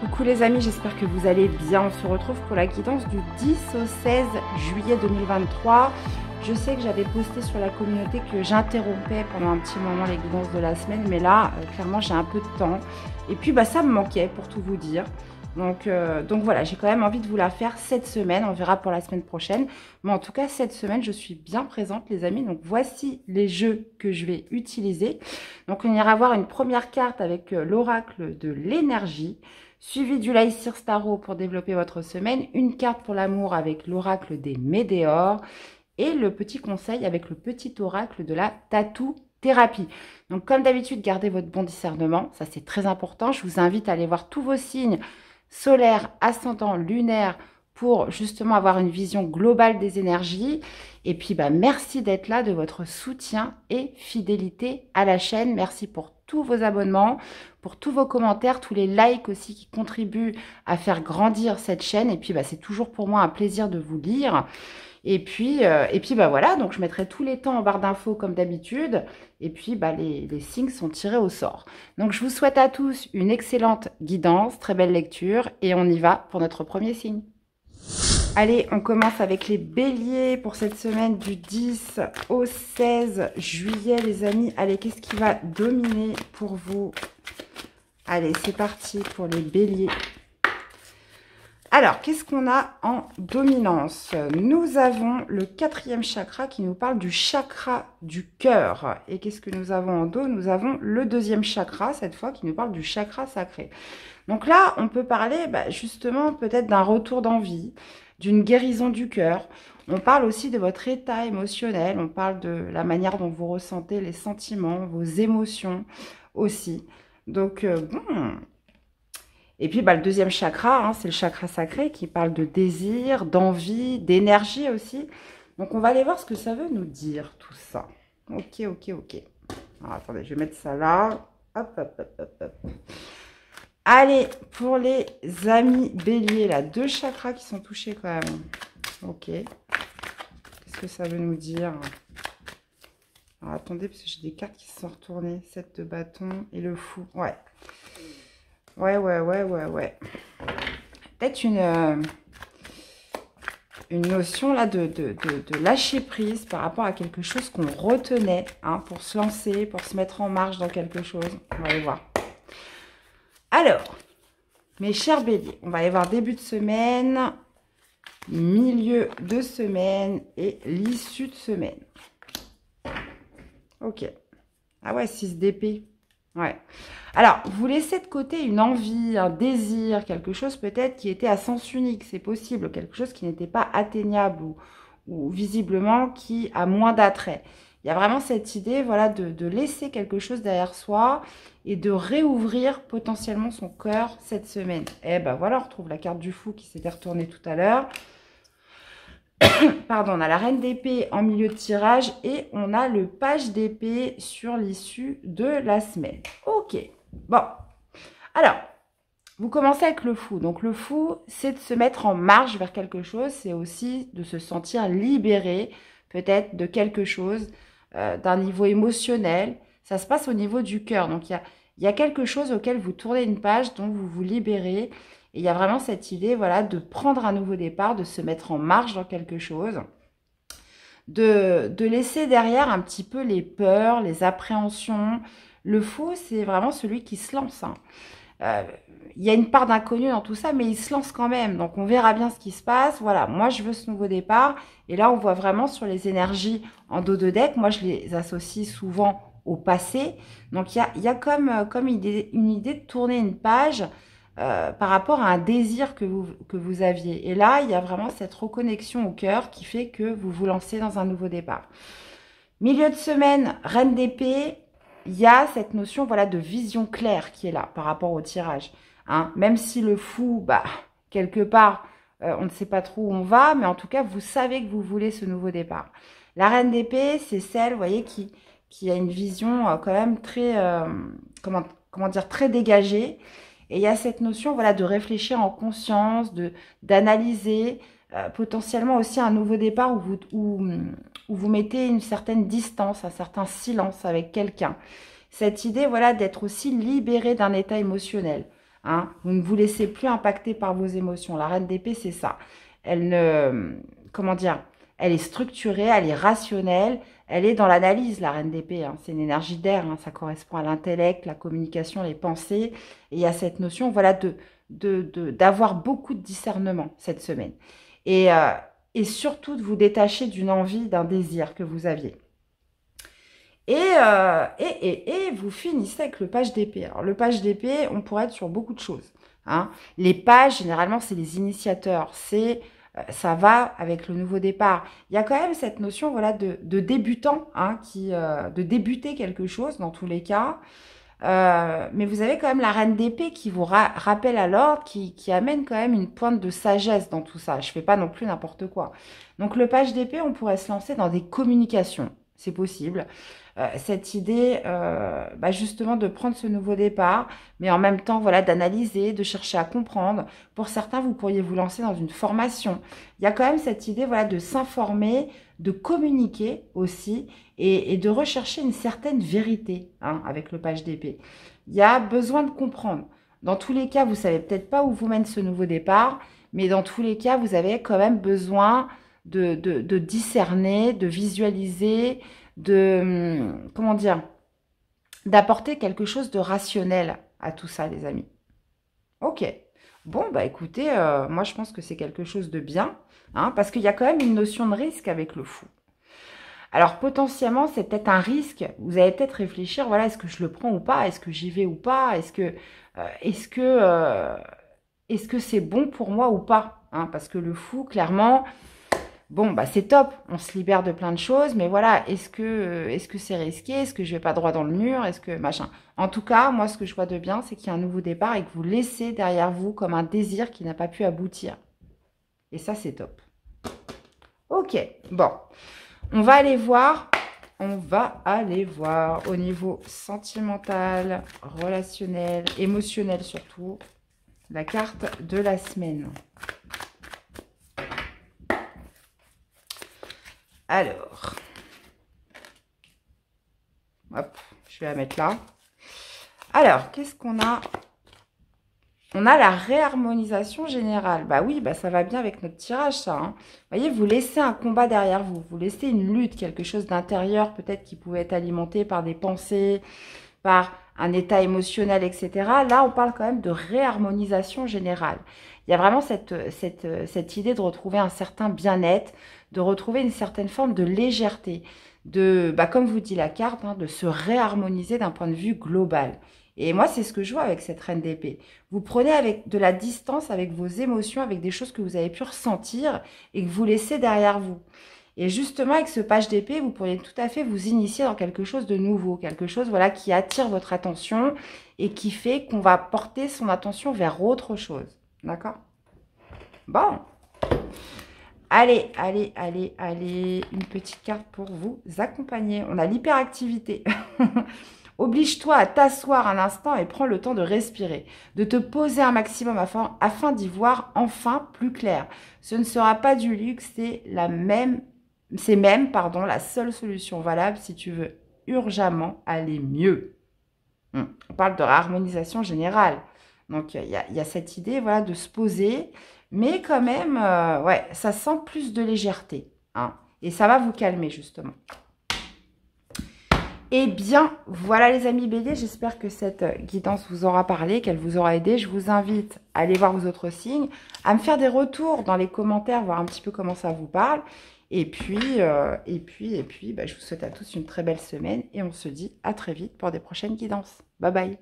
Coucou les amis, j'espère que vous allez bien. On se retrouve pour la guidance du 10 au 16 juillet 2023. Je sais que j'avais posté sur la communauté que j'interrompais pendant un petit moment les guidances de la semaine, mais là, clairement, j'ai un peu de temps. Et puis, ça me manquait pour tout vous dire. Donc voilà, j'ai quand même envie de vous la faire cette semaine. On verra pour la semaine prochaine. Mais en tout cas, cette semaine, je suis bien présente, les amis. Donc voici les jeux que je vais utiliser. Donc on ira voir une première carte avec l'oracle de l'énergie, suivi du Laïcir Starro pour développer votre semaine, une carte pour l'amour avec l'oracle des météores et le petit conseil avec le petit oracle de la tatou thérapie. Donc comme d'habitude, gardez votre bon discernement, ça c'est très important. Je vous invite à aller voir tous vos signes solaires, ascendants, lunaires pour justement avoir une vision globale des énergies. Et puis merci d'être là, de votre soutien et fidélité à la chaîne. Merci pour tous vos abonnements, pour tous vos commentaires, tous les likes aussi qui contribuent à faire grandir cette chaîne. Et puis c'est toujours pour moi un plaisir de vous lire. Et puis voilà, donc je mettrai tous les temps en barre d'infos comme d'habitude. Et puis les signes sont tirés au sort. Donc je vous souhaite à tous une excellente guidance, très belle lecture. Et on y va pour notre premier signe. Allez, on commence avec les béliers pour cette semaine du 10 au 16 juillet, les amis. Allez, qu'est-ce qui va dominer pour vous? Allez, c'est parti pour les béliers. Alors, qu'est-ce qu'on a en dominance? Nous avons le 4e chakra qui nous parle du chakra du cœur. Et qu'est-ce que nous avons en dos? Nous avons le 2e chakra, cette fois, qui nous parle du chakra sacré. Donc là, on peut parler justement peut-être d'un retour d'envie, d'une guérison du cœur. On parle aussi de votre état émotionnel, on parle de la manière dont vous ressentez les sentiments, vos émotions aussi. Donc, bon. Et puis, le 2e chakra, c'est le chakra sacré qui parle de désir, d'envie, d'énergie aussi. Donc, on va aller voir ce que ça veut nous dire, tout ça. Ok. Alors, attendez, je vais mettre ça là. Hop. Allez, pour les amis béliers, là, 2 chakras qui sont touchés quand même. Ok. Qu'est-ce que ça veut nous dire? Alors, attendez, parce que j'ai des cartes qui se sont retournées. 7 de bâton et le fou. Ouais. Peut-être une notion là de lâcher prise par rapport à quelque chose qu'on retenait pour se lancer, pour se mettre en marche dans quelque chose. On va aller voir. Alors, mes chers béliers, on va aller voir début de semaine, milieu de semaine et l'issue de semaine. Ok. Ah ouais, 6 d'épée. Ouais. Alors, vous laissez de côté une envie, un désir, quelque chose peut-être qui était à sens unique, c'est possible, quelque chose qui n'était pas atteignable ou visiblement qui a moins d'attrait. Il y a vraiment cette idée, voilà, de laisser quelque chose derrière soi et de réouvrir potentiellement son cœur cette semaine. Et voilà, on retrouve la carte du fou qui s'était retournée tout à l'heure. Pardon, on a la reine d'épée en milieu de tirage et on a le page d'épée sur l'issue de la semaine. Ok, bon. Alors, vous commencez avec le fou. Donc, le fou, c'est de se mettre en marche vers quelque chose. C'est aussi de se sentir libéré, peut-être, de quelque chose, d'un niveau émotionnel. Ça se passe au niveau du cœur. Donc, il y a quelque chose auquel vous tournez une page, dont vous vous libérez. Et il y a vraiment cette idée, voilà, de prendre un nouveau départ, de se mettre en marche dans quelque chose, de laisser derrière un petit peu les peurs, les appréhensions. Le fou, c'est vraiment celui qui se lance. Il y a une part d'inconnu dans tout ça, mais il se lance quand même. Donc, on verra bien ce qui se passe. Voilà, moi, je veux ce nouveau départ. Et là, on voit vraiment sur les énergies en dos de deck. Moi, je les associe souvent au passé. Donc, il y a comme une idée de tourner une page par rapport à un désir que vous aviez. Et là, il y a vraiment cette reconnexion au cœur qui fait que vous vous lancez dans un nouveau départ. Milieu de semaine, reine d'épée, il y a cette notion, voilà, de vision claire qui est là par rapport au tirage. Même si le fou, quelque part, on ne sait pas trop où on va, mais en tout cas, vous savez que vous voulez ce nouveau départ. La reine d'épée, c'est celle, vous voyez, qui a une vision quand même très, comment dire, très dégagée. Et il y a cette notion, voilà, de réfléchir en conscience, d'analyser, potentiellement aussi un nouveau départ où vous mettez une certaine distance, un certain silence avec quelqu'un. Cette idée, voilà, d'être aussi libéré d'un état émotionnel. Hein. Vous ne vous laissez plus impacter par vos émotions. La reine d'épée, c'est ça. Elle ne... Comment dire? Elle est structurée, elle est rationnelle, elle est dans l'analyse, la reine d'épée. Hein. C'est une énergie d'air, hein. Ça correspond à l'intellect, la communication, les pensées. Et il y a cette notion, voilà, d'avoir beaucoup de discernement cette semaine. Et surtout de vous détacher d'une envie, d'un désir que vous aviez. Et vous finissez avec le page d'épée. Alors, le page d'épée, on pourrait être sur beaucoup de choses. Hein. Les pages, généralement, c'est les initiateurs. Ça va avec le nouveau départ. Il y a quand même cette notion, voilà, de débutant, hein, de débuter quelque chose, dans tous les cas. Mais vous avez quand même la reine d'épée qui vous rappelle à l'ordre, qui amène quand même une pointe de sagesse dans tout ça. Je fais pas non plus n'importe quoi. Donc, le page d'épée, on pourrait se lancer dans des communications. C'est possible. Cette idée, justement, de prendre ce nouveau départ, mais en même temps, voilà, d'analyser, de chercher à comprendre. Pour certains, vous pourriez vous lancer dans une formation. Il y a quand même cette idée, voilà, de s'informer, de communiquer aussi, et de rechercher une certaine vérité, hein, avec le page d'épée. Il y a besoin de comprendre. Dans tous les cas, vous savez peut-être pas où vous mène ce nouveau départ, mais dans tous les cas, vous avez quand même besoin de discerner, de visualiser, comment dire, d'apporter quelque chose de rationnel à tout ça, les amis. Ok. Bon, bah écoutez, moi je pense que c'est quelque chose de bien, hein, parce qu'il y a quand même une notion de risque avec le fou. Alors potentiellement, c'est peut-être un risque. Vous allez peut-être réfléchir, voilà, est-ce que je le prends ou pas? Est-ce que j'y vais ou pas? Est-ce que c'est bon pour moi ou pas, hein? Parce que le fou, clairement, bon, bah c'est top, on se libère de plein de choses, mais voilà, est-ce que c'est risqué? Est-ce que je vais pas droit dans le mur? Est-ce que machin? En tout cas, moi, ce que je vois de bien, c'est qu'il y a un nouveau départ et que vous laissez derrière vous comme un désir qui n'a pas pu aboutir. Et ça, c'est top. Ok, bon, on va aller voir au niveau sentimental, relationnel, émotionnel surtout, la carte de la semaine. Alors, hop, je vais la mettre là. Alors, qu'est-ce qu'on a? On a la réharmonisation générale. Bah oui, bah ça va bien avec notre tirage, ça. Hein. Vous voyez, vous laissez un combat derrière vous. Vous laissez une lutte, quelque chose d'intérieur, peut-être qui pouvait être alimenté par des pensées, par un état émotionnel, etc. Là, on parle quand même de réharmonisation générale. Il y a vraiment cette idée de retrouver un certain bien-être, de retrouver une certaine forme de légèreté, comme vous dit la carte, hein, de se réharmoniser d'un point de vue global. Et moi, c'est ce que je vois avec cette reine d'épée. Vous prenez avec de la distance avec vos émotions, avec des choses que vous avez pu ressentir et que vous laissez derrière vous. Et justement, avec ce page d'épée, vous pourriez tout à fait vous initier dans quelque chose de nouveau, quelque chose, voilà, qui attire votre attention et qui fait qu'on va porter son attention vers autre chose. D'accord? Bon. Allez, allez, allez, allez. Une petite carte pour vous accompagner. On a l'hyperactivité. Oblige-toi à t'asseoir un instant et prends le temps de respirer, de te poser un maximum afin d'y voir enfin plus clair. Ce ne sera pas du luxe, c'est même, la seule solution valable si tu veux urgemment aller mieux. On parle de réharmonisation générale. Donc, il y a cette idée, voilà, de se poser, mais quand même, ouais, ça sent plus de légèreté. Hein, et ça va vous calmer, justement. Eh bien, voilà les amis béliers, j'espère que cette guidance vous aura parlé, qu'elle vous aura aidé. Je vous invite à aller voir vos autres signes, à me faire des retours dans les commentaires, voir un petit peu comment ça vous parle. Et puis, je vous souhaite à tous une très belle semaine et on se dit à très vite pour des prochaines guidances. Bye bye.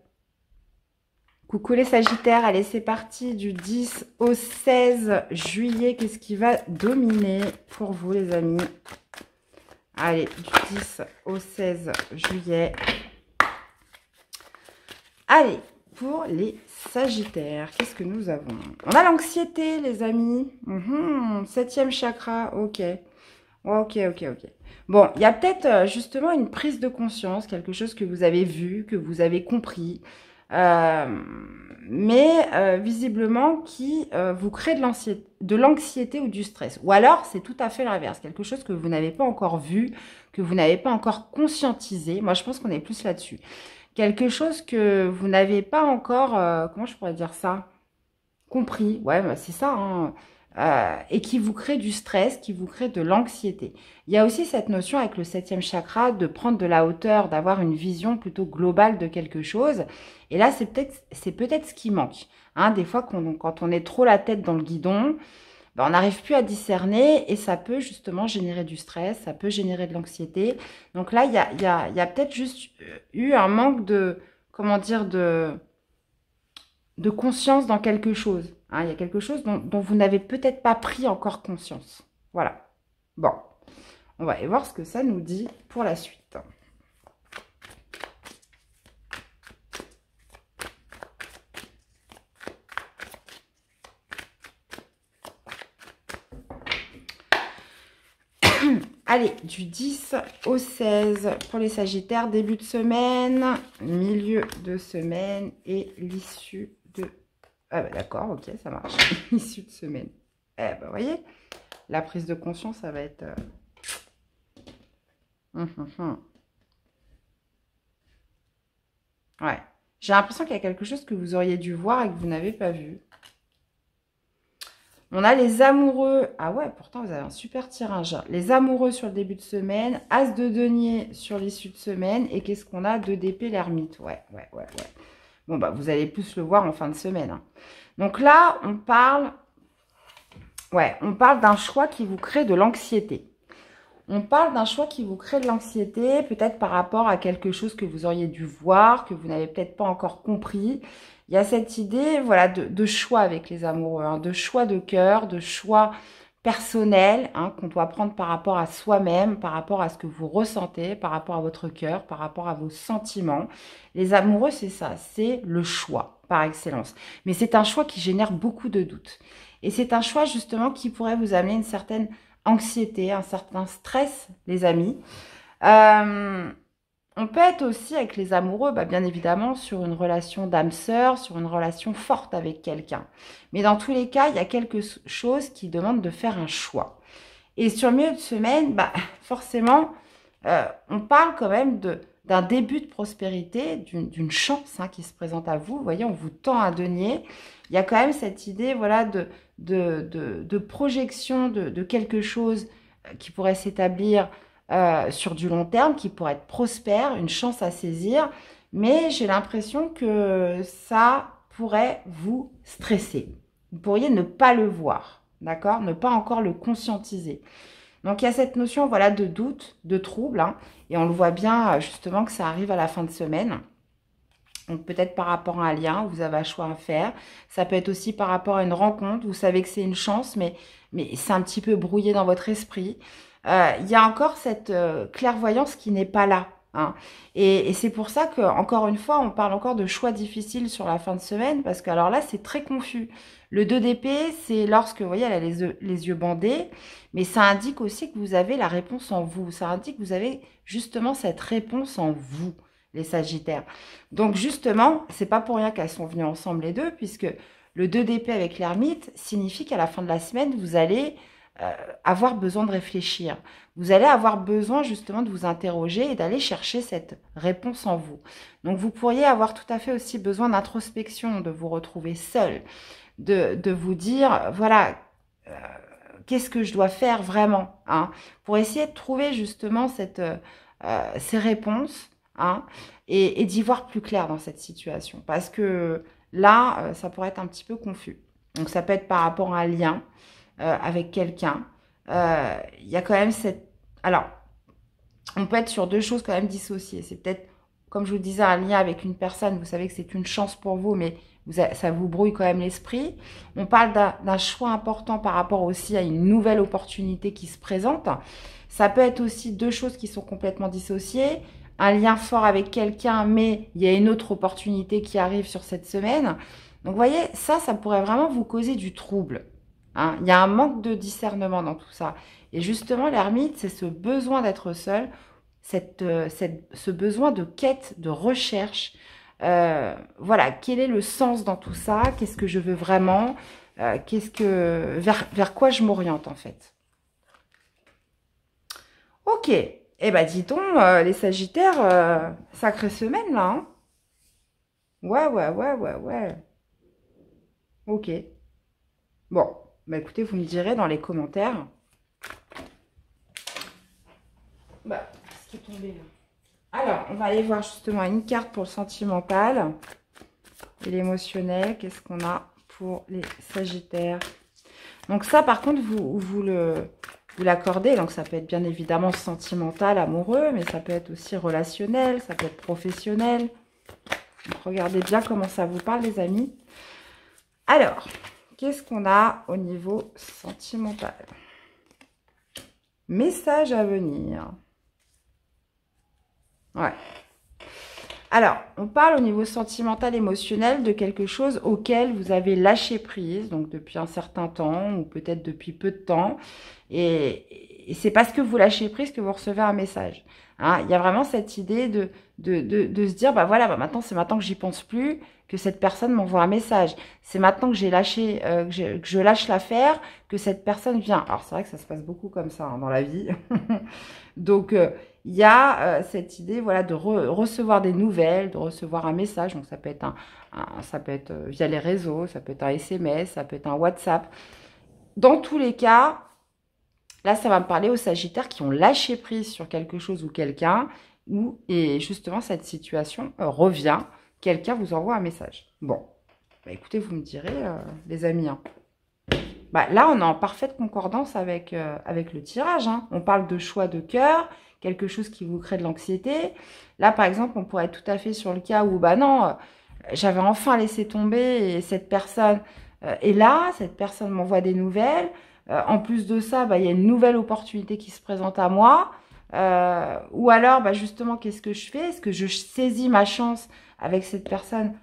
Coucou les Sagittaires, allez c'est parti du 10 au 16 juillet. Qu'est-ce qui va dominer pour vous les amis ? Allez, du 10 au 16 juillet. Allez, pour les Sagittaires, qu'est-ce que nous avons? On a l'anxiété, les amis. 7e chakra, ok. Ok. Bon, il y a peut-être justement une prise de conscience, quelque chose que vous avez vu, que vous avez compris. mais visiblement qui vous crée de l'anxiété ou du stress. Ou alors, c'est tout à fait l'inverse, quelque chose que vous n'avez pas encore vu, que vous n'avez pas encore conscientisé. Moi, je pense qu'on est plus là-dessus. Quelque chose que vous n'avez pas encore, comment je pourrais dire ça? Compris, ouais, bah, c'est ça, hein. Et qui vous crée du stress, qui vous crée de l'anxiété. Il y a aussi cette notion avec le 7e chakra de prendre de la hauteur, d'avoir une vision plutôt globale de quelque chose. Et là, c'est peut-être ce qui manque. Hein. Des fois, quand on est trop la tête dans le guidon, ben, on n'arrive plus à discerner et ça peut justement générer du stress, ça peut générer de l'anxiété. Donc là, il y a peut-être juste eu un manque de, comment dire, de conscience dans quelque chose. Hein, il y a quelque chose dont vous n'avez peut-être pas pris encore conscience. Voilà. Bon, on va aller voir ce que ça nous dit pour la suite. Allez, du 10 au 16 pour les Sagittaires, début de semaine, milieu de semaine et l'issue de... Ah bah d'accord, ok, ça marche. Issue de semaine. Eh bah vous voyez, la prise de conscience, ça va être... Ouais. J'ai l'impression qu'il y a quelque chose que vous auriez dû voir et que vous n'avez pas vu. On a les amoureux. Ah ouais, pourtant, vous avez un super tirage. Les amoureux sur le début de semaine. As de denier sur l'issue de semaine. Et qu'est-ce qu'on a? 2 d'épée, l'ermite. Ouais. Bon, bah, vous allez plus le voir en fin de semaine. Hein. Donc là, on parle d'un choix qui vous crée de l'anxiété. On parle d'un choix qui vous crée de l'anxiété, peut-être par rapport à quelque chose que vous auriez dû voir, que vous n'avez peut-être pas encore compris. Il y a cette idée, voilà, de choix avec les amoureux, hein, de choix de cœur, de choix personnel, hein, qu'on doit prendre par rapport à soi-même, par rapport à ce que vous ressentez, par rapport à votre cœur, par rapport à vos sentiments. Les amoureux, c'est ça, c'est le choix par excellence. Mais c'est un choix qui génère beaucoup de doutes. Et c'est un choix justement qui pourrait vous amener une certaine anxiété, un certain stress, les amis. On peut être aussi avec les amoureux, bah, bien évidemment, sur une relation d'âme sœur, sur une relation forte avec quelqu'un. Mais dans tous les cas, il y a quelque chose qui demande de faire un choix. Et sur le milieu de semaine, bah, forcément, on parle quand même d'un début de prospérité, d'une chance, hein, qui se présente à vous. Vous voyez, on vous tend un denier. Il y a quand même cette idée, voilà, de projection de quelque chose qui pourrait s'établir sur du long terme, qui pourrait être prospère, une chance à saisir. Mais j'ai l'impression que ça pourrait vous stresser. Vous pourriez ne pas le voir, d'accord? Ne pas encore le conscientiser. Donc, il y a cette notion, voilà, de doute, de trouble, hein, et on le voit bien, justement, que ça arrive à la fin de semaine. Donc, peut-être par rapport à un lien, vous avez un choix à faire. Ça peut être aussi par rapport à une rencontre. Vous savez que c'est une chance, mais c'est un petit peu brouillé dans votre esprit. Il y a encore cette clairvoyance qui n'est pas là. Hein. Et c'est pour ça que, encore une fois, on parle encore de choix difficiles sur la fin de semaine, parce que alors là, c'est très confus. Le 2 d'épée, c'est lorsque, vous voyez, elle a les yeux bandés, mais ça indique aussi que vous avez la réponse en vous. Ça indique que vous avez justement cette réponse en vous, les Sagittaires. Donc justement, c'est pas pour rien qu'elles sont venues ensemble les deux, puisque le 2 d'épée avec l'ermite signifie qu'à la fin de la semaine, vous allez avoir besoin de réfléchir. Vous allez avoir besoin justement de vous interroger et d'aller chercher cette réponse en vous. Donc vous pourriez avoir tout à fait aussi besoin d'introspection, de vous retrouver seul, de vous dire, voilà, qu'est-ce que je dois faire vraiment, hein, pour essayer de trouver justement ces réponses, hein, et d'y voir plus clair dans cette situation. Parce que là, ça pourrait être un petit peu confus. Donc ça peut être par rapport à un lien avec quelqu'un. Il y a quand même cette... Alors, on peut être sur deux choses quand même dissociées. C'est peut-être, comme je vous disais, un lien avec une personne. Vous savez que c'est une chance pour vous, mais ça vous brouille quand même l'esprit. On parle d'un choix important par rapport aussi à une nouvelle opportunité qui se présente. Ça peut être aussi deux choses qui sont complètement dissociées. Un lien fort avec quelqu'un, mais il y a une autre opportunité qui arrive sur cette semaine. Donc, vous voyez, ça pourrait vraiment vous causer du trouble. Hein, il y a un manque de discernement dans tout ça. Et justement, l'ermite, c'est ce besoin d'être seul, ce besoin de quête, de recherche, Voilà, quel est le sens dans tout ça? Qu'est-ce que je veux vraiment? Vers quoi je m'oriente en fait? Ok. Eh ben, dis donc, les Sagittaires, sacrée semaine là, hein. Ouais, ouais, ouais, ouais, ouais. Ok. Bon, bah écoutez, vous me direz dans les commentaires. Bah, ce qui est tombé là. Alors, on va aller voir justement une carte pour le sentimental et l'émotionnel. Qu'est-ce qu'on a pour les Sagittaires? Donc ça, par contre, vous l'accordez. Donc ça peut être bien évidemment sentimental, amoureux, mais ça peut être aussi relationnel, ça peut être professionnel. Donc, regardez bien comment ça vous parle, les amis. Alors, qu'est-ce qu'on a au niveau sentimental? Message à venir. Ouais. Alors, on parle au niveau sentimental, émotionnel de quelque chose auquel vous avez lâché prise, donc depuis un certain temps ou peut-être depuis peu de temps. Et c'est parce que vous lâchez prise que vous recevez un message. Hein, il y a vraiment cette idée de se dire, bah voilà, bah maintenant c'est maintenant que j'y pense plus, que cette personne m'envoie un message. C'est maintenant que j'ai lâché, que je lâche l'affaire, que cette personne vient. Alors c'est vrai que ça se passe beaucoup comme ça hein, dans la vie. Donc il y a cette idée voilà, de recevoir des nouvelles, de recevoir un message. Donc ça peut être, ça peut être via les réseaux, ça peut être un SMS, ça peut être un WhatsApp. Dans tous les cas, là ça va me parler aux Sagittaires qui ont lâché prise sur quelque chose ou quelqu'un, et justement cette situation revient, quelqu'un vous envoie un message. Bon, bah, écoutez, vous me direz, les amis, hein. Bah, là, on est en parfaite concordance avec le tirage. Hein. On parle de choix de cœur, quelque chose qui vous crée de l'anxiété. Là, par exemple, on pourrait être tout à fait sur le cas où, bah non, j'avais enfin laissé tomber et cette personne est là, cette personne m'envoie des nouvelles. En plus de ça, bah, il y a une nouvelle opportunité qui se présente à moi. Ou alors, bah, justement, qu'est-ce que je fais? Est-ce que je saisis ma chance avec cette personne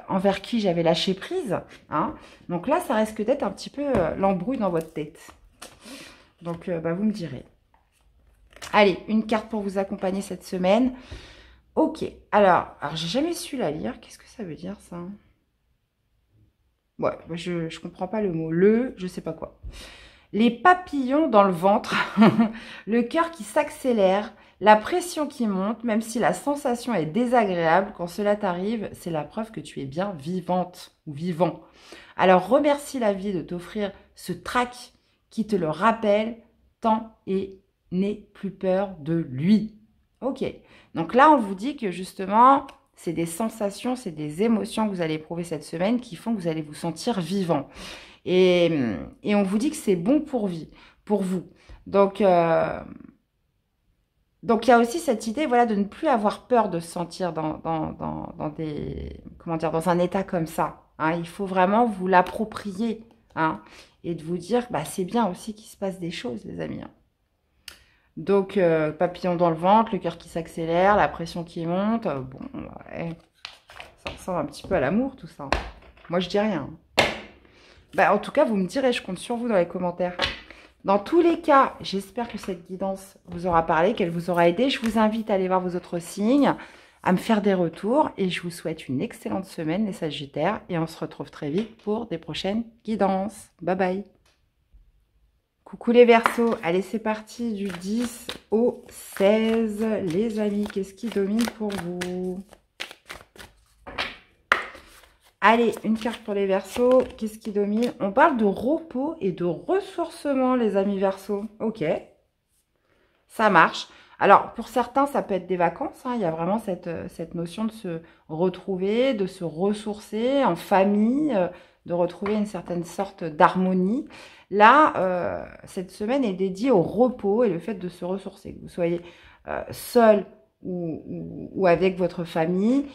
envers qui j'avais lâché prise, hein. Donc là, ça risque d'être un petit peu l'embrouille dans votre tête. Donc, bah, vous me direz. Allez, une carte pour vous accompagner cette semaine. Ok, alors j'ai jamais su la lire. Qu'est-ce que ça veut dire, ça? Ouais, bah, je comprends pas le mot. Je sais pas quoi. Les papillons dans le ventre, le cœur qui s'accélère, la pression qui monte, même si la sensation est désagréable, quand cela t'arrive, c'est la preuve que tu es bien vivante ou vivant. Alors remercie la vie de t'offrir ce trac qui te le rappelle tant et n'aie plus peur de lui. Ok, donc là on vous dit que justement, c'est des sensations, c'est des émotions que vous allez éprouver cette semaine qui font que vous allez vous sentir vivant. Et on vous dit que c'est bon pour vous. Donc, il y a aussi cette idée voilà, de ne plus avoir peur de se sentir dans un état comme ça. Hein. Il faut vraiment vous l'approprier hein, et de vous dire bah, c'est bien aussi qu'il se passe des choses, les amis. Hein. Donc, papillon dans le ventre, le cœur qui s'accélère, la pression qui monte. Bon, ouais, ça ressemble un petit peu à l'amour, tout ça. Moi, je dis rien. Bah, en tout cas, vous me direz, je compte sur vous dans les commentaires. Dans tous les cas, j'espère que cette guidance vous aura parlé, qu'elle vous aura aidé. Je vous invite à aller voir vos autres signes, à me faire des retours. Et je vous souhaite une excellente semaine, les Sagittaires. Et on se retrouve très vite pour des prochaines guidances. Bye bye. Coucou les Verseaux. Allez, c'est parti du 10 au 16. Les amis, qu'est-ce qui domine pour vous ? Allez, une carte pour les Verseaux. Qu'est-ce qui domine? On parle de repos et de ressourcement, les amis Verseaux. Ok, ça marche. Alors, pour certains, ça peut être des vacances. Hein. Il y a vraiment cette notion de se retrouver, de se ressourcer en famille, de retrouver une certaine sorte d'harmonie. Là, cette semaine est dédiée au repos et le fait de se ressourcer. Que vous soyez seul ou avec votre famille.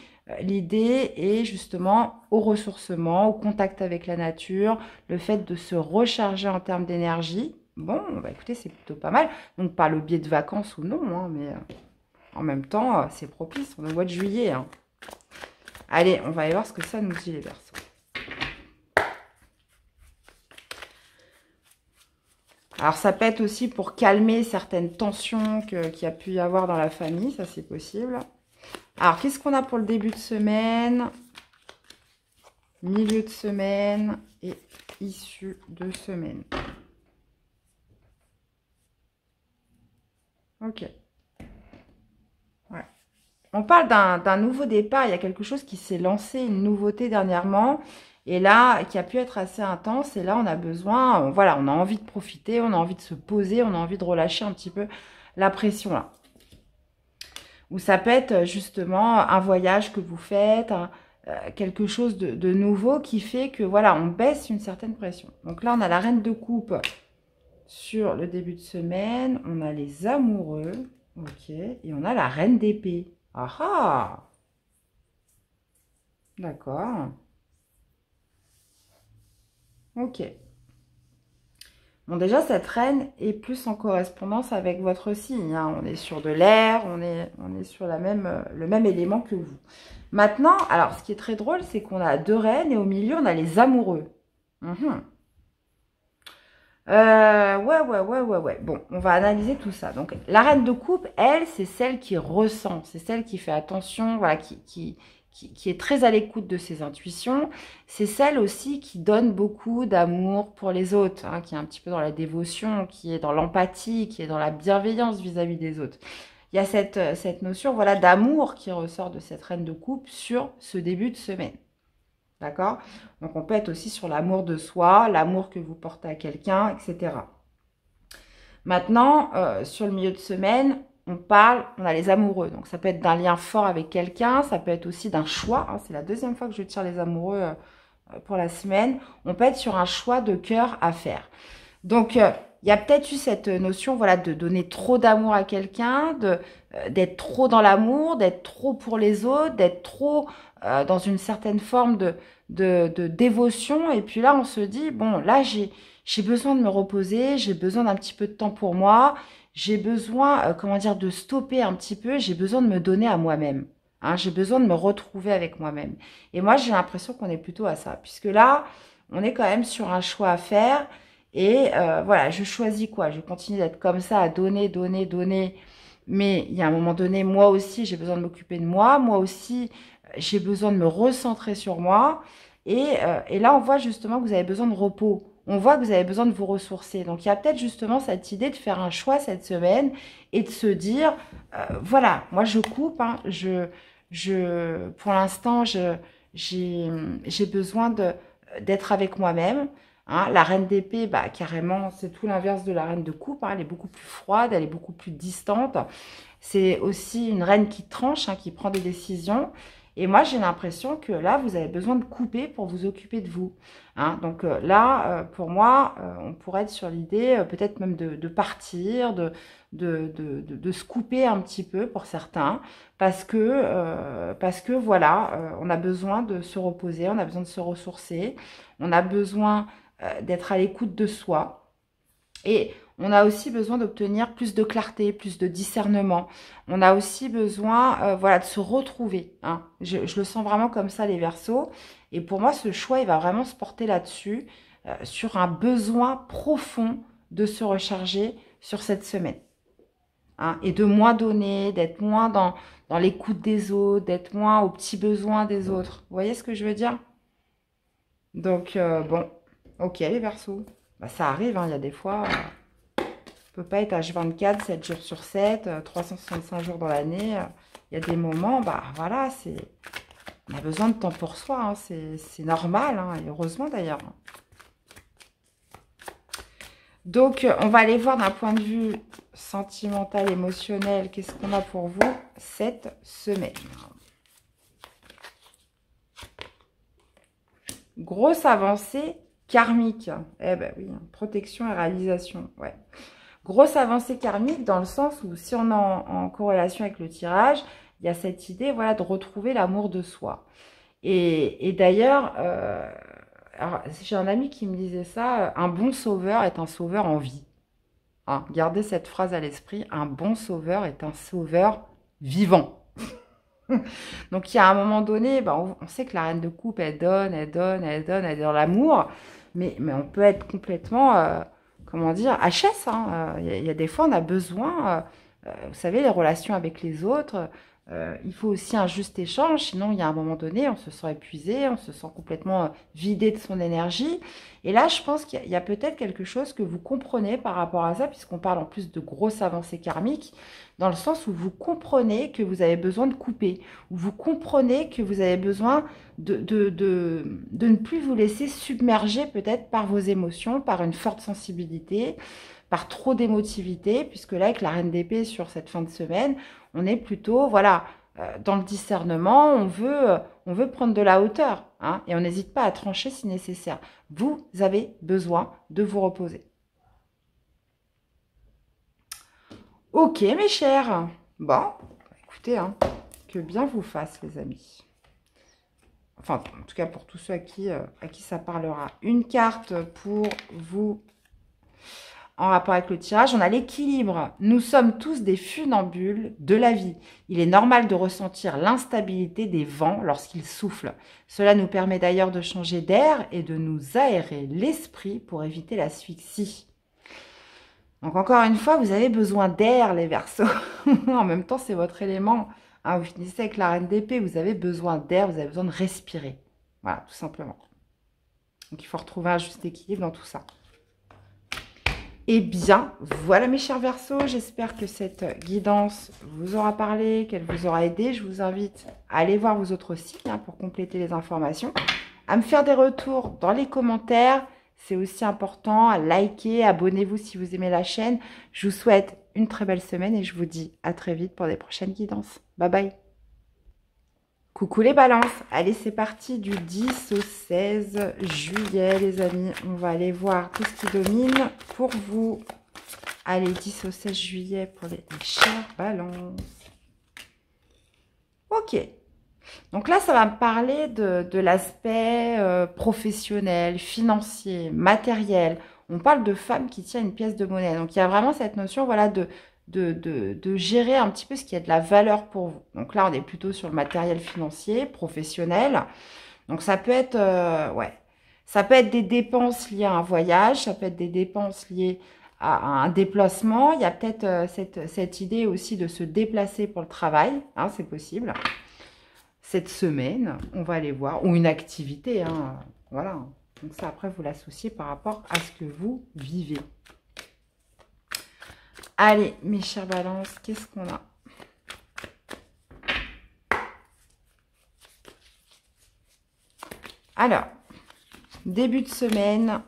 L'idée est justement au ressourcement, au contact avec la nature, le fait de se recharger en termes d'énergie. Bon, bah écoutez, c'est plutôt pas mal. Donc, par le biais de vacances ou non, hein, mais en même temps, c'est propice. On est au mois de juillet. Hein. Allez, on va aller voir ce que ça nous dit, les Verseaux. Alors, ça peut être aussi pour calmer certaines tensions qu'il y a pu y avoir dans la famille. Ça, c'est possible. Alors, qu'est-ce qu'on a pour le début de semaine, milieu de semaine et issue de semaine? Ok. Ouais. On parle d'un nouveau départ. Il y a quelque chose qui s'est lancé, une nouveauté dernièrement. Et là, qui a pu être assez intense. Et là, on a besoin, voilà, on a envie de profiter, on a envie de se poser, on a envie de relâcher un petit peu la pression là. Ou ça peut être justement un voyage que vous faites, quelque chose de nouveau qui fait que, voilà, on baisse une certaine pression. Donc là, on a la reine de coupe sur le début de semaine. On a les amoureux. Ok. Et on a la reine d'épée. Ah ah! D'accord. Ok. Bon, déjà, cette reine est plus en correspondance avec votre signe, hein. On est sur de l'air, on est sur le même élément que vous. Maintenant, alors, ce qui est très drôle, c'est qu'on a deux reines et au milieu, on a les amoureux. Mhm. Ouais. Bon, on va analyser tout ça. Donc, la reine de coupe, elle, c'est celle qui ressent, c'est celle qui fait attention, voilà, qui est très à l'écoute de ses intuitions. C'est celle aussi qui donne beaucoup d'amour pour les autres, hein, qui est un petit peu dans la dévotion, qui est dans l'empathie, qui est dans la bienveillance vis-à-vis des autres. Il y a cette notion, voilà, d'amour qui ressort de cette reine de coupe sur ce début de semaine. D'accord? Donc, on peut être aussi sur l'amour de soi, l'amour que vous portez à quelqu'un, etc. Maintenant, sur le milieu de semaine, on a les amoureux. Donc, ça peut être d'un lien fort avec quelqu'un, ça peut être aussi d'un choix. Hein, c'est la deuxième fois que je tire les amoureux pour la semaine. On peut être sur un choix de cœur à faire. Donc, il y a peut-être eu cette notion, voilà, de donner trop d'amour à quelqu'un, d'être trop dans l'amour, d'être trop pour les autres, d'être trop dans une certaine forme de dévotion. Et puis là, on se dit, bon, là, j'ai besoin de me reposer, j'ai besoin d'un petit peu de temps pour moi, j'ai besoin, comment dire, de stopper un petit peu, j'ai besoin de me donner à moi-même. Hein, j'ai besoin de me retrouver avec moi-même. Et moi, j'ai l'impression qu'on est plutôt à ça, puisque là, on est quand même sur un choix à faire. Et voilà, je choisis quoi? Je continue d'être comme ça, à donner. Mais il y a un moment donné, moi aussi, j'ai besoin de m'occuper de moi. Moi aussi, j'ai besoin de me recentrer sur moi. Et là, on voit justement que vous avez besoin de repos. On voit que vous avez besoin de vous ressourcer. Donc, il y a peut-être justement cette idée de faire un choix cette semaine et de se dire, voilà, moi, je coupe. Hein, pour l'instant, j'ai besoin d'être avec moi-même. Hein, la reine d'épée, bah, carrément, c'est tout l'inverse de la reine de coupe. Hein, elle est beaucoup plus froide, elle est beaucoup plus distante. C'est aussi une reine qui tranche, hein, qui prend des décisions. Et moi, j'ai l'impression que là, vous avez besoin de couper pour vous occuper de vous. Hein, donc là, pour moi, on pourrait être sur l'idée peut-être même de partir, de se couper un petit peu pour certains, parce que voilà, on a besoin de se reposer, on a besoin de se ressourcer, on a besoin d'être à l'écoute de soi. Et on a aussi besoin d'obtenir plus de clarté, plus de discernement. On a aussi besoin voilà, de se retrouver. Hein. Je le sens vraiment comme ça, les Verseaux. Et pour moi, ce choix, il va vraiment se porter là-dessus, sur un besoin profond de se recharger sur cette semaine. Hein. Et de moins donner, d'être moins dans l'écoute des autres, d'être moins aux petits besoins des autres. Vous voyez ce que je veux dire? Donc, bon, ok, les Verseaux. Bah, ça arrive, hein, il y a des fois, on peut pas être H24, 7 jours sur 7, 365 jours dans l'année. Il y a des moments, bah voilà, on a besoin de temps pour soi, hein, c'est normal, hein, et heureusement d'ailleurs. Donc, on va aller voir d'un point de vue sentimental, émotionnel, qu'est-ce qu'on a pour vous cette semaine. Grosse avancée karmique. Eh ben oui, protection et réalisation. Ouais. Grosse avancée karmique dans le sens où si on est en corrélation avec le tirage, il y a cette idée, voilà, de retrouver l'amour de soi. Et d'ailleurs, j'ai un ami qui me disait ça, un bon sauveur est un sauveur en vie. Hein, gardez cette phrase à l'esprit, un bon sauveur est un sauveur vivant. Donc, il y a un moment donné, ben, on sait que la reine de coupe, elle donne, elle est dans l'amour. Mais on peut être complètement, comment dire, HS. Hein. Il y a des fois, on a besoin, vous savez, les relations avec les autres, il faut aussi un juste échange, sinon il y a un moment donné, on se sent épuisé, on se sent complètement vidé de son énergie. Et là, je pense qu'il y a peut-être quelque chose que vous comprenez par rapport à ça, puisqu'on parle en plus de grosses avancées karmiques, dans le sens où vous comprenez que vous avez besoin de couper, où vous comprenez que vous avez besoin de ne plus vous laisser submerger peut-être par vos émotions, par une forte sensibilité, par trop d'émotivité, puisque là, avec la reine d'épée sur cette fin de semaine, on est plutôt, voilà, dans le discernement, on veut prendre de la hauteur, hein, et on n'hésite pas à trancher si nécessaire. Vous avez besoin de vous reposer. Ok, mes chers. Bon, écoutez, hein, que bien vous fasse, les amis. Enfin, en tout cas, pour tous ceux à qui ça parlera. Une carte pour vous en rapport avec le tirage, on a l'équilibre. Nous sommes tous des funambules de la vie. Il est normal de ressentir l'instabilité des vents lorsqu'ils soufflent. Cela nous permet d'ailleurs de changer d'air et de nous aérer l'esprit pour éviter l'asphyxie. Donc encore une fois, vous avez besoin d'air, les Verseaux. En même temps, c'est votre élément. Hein, vous finissez avec la reine d'épée, vous avez besoin d'air, vous avez besoin de respirer. Voilà, tout simplement. Donc il faut retrouver un juste équilibre dans tout ça. Eh bien, voilà mes chers Verseaux, j'espère que cette guidance vous aura parlé, qu'elle vous aura aidé. Je vous invite à aller voir vos autres signes, hein, pour compléter les informations, à me faire des retours dans les commentaires, c'est aussi important, à liker, abonnez-vous si vous aimez la chaîne. Je vous souhaite une très belle semaine et je vous dis à très vite pour des prochaines guidances. Bye bye. Coucou les balances, allez c'est parti du 10 au 16 juillet les amis, on va aller voir tout ce qui domine pour vous. Allez 10 au 16 juillet pour les chers balances. Ok, donc là ça va me parler de l'aspect professionnel, financier, matériel. On parle de femmes qui tiennent une pièce de monnaie, donc il y a vraiment cette notion voilà de gérer un petit peu ce qui a de la valeur pour vous. Donc là, on est plutôt sur le matériel financier, professionnel. Donc ça peut être, ça peut être des dépenses liées à un voyage, ça peut être des dépenses liées à un déplacement. Il y a peut-être cette idée aussi de se déplacer pour le travail, hein, c'est possible. Cette semaine, on va aller voir, ou une activité, hein, voilà. Donc ça, après, vous l'associez par rapport à ce que vous vivez. Allez, mes chers balances, qu'est-ce qu'on a? Alors, début de semaine,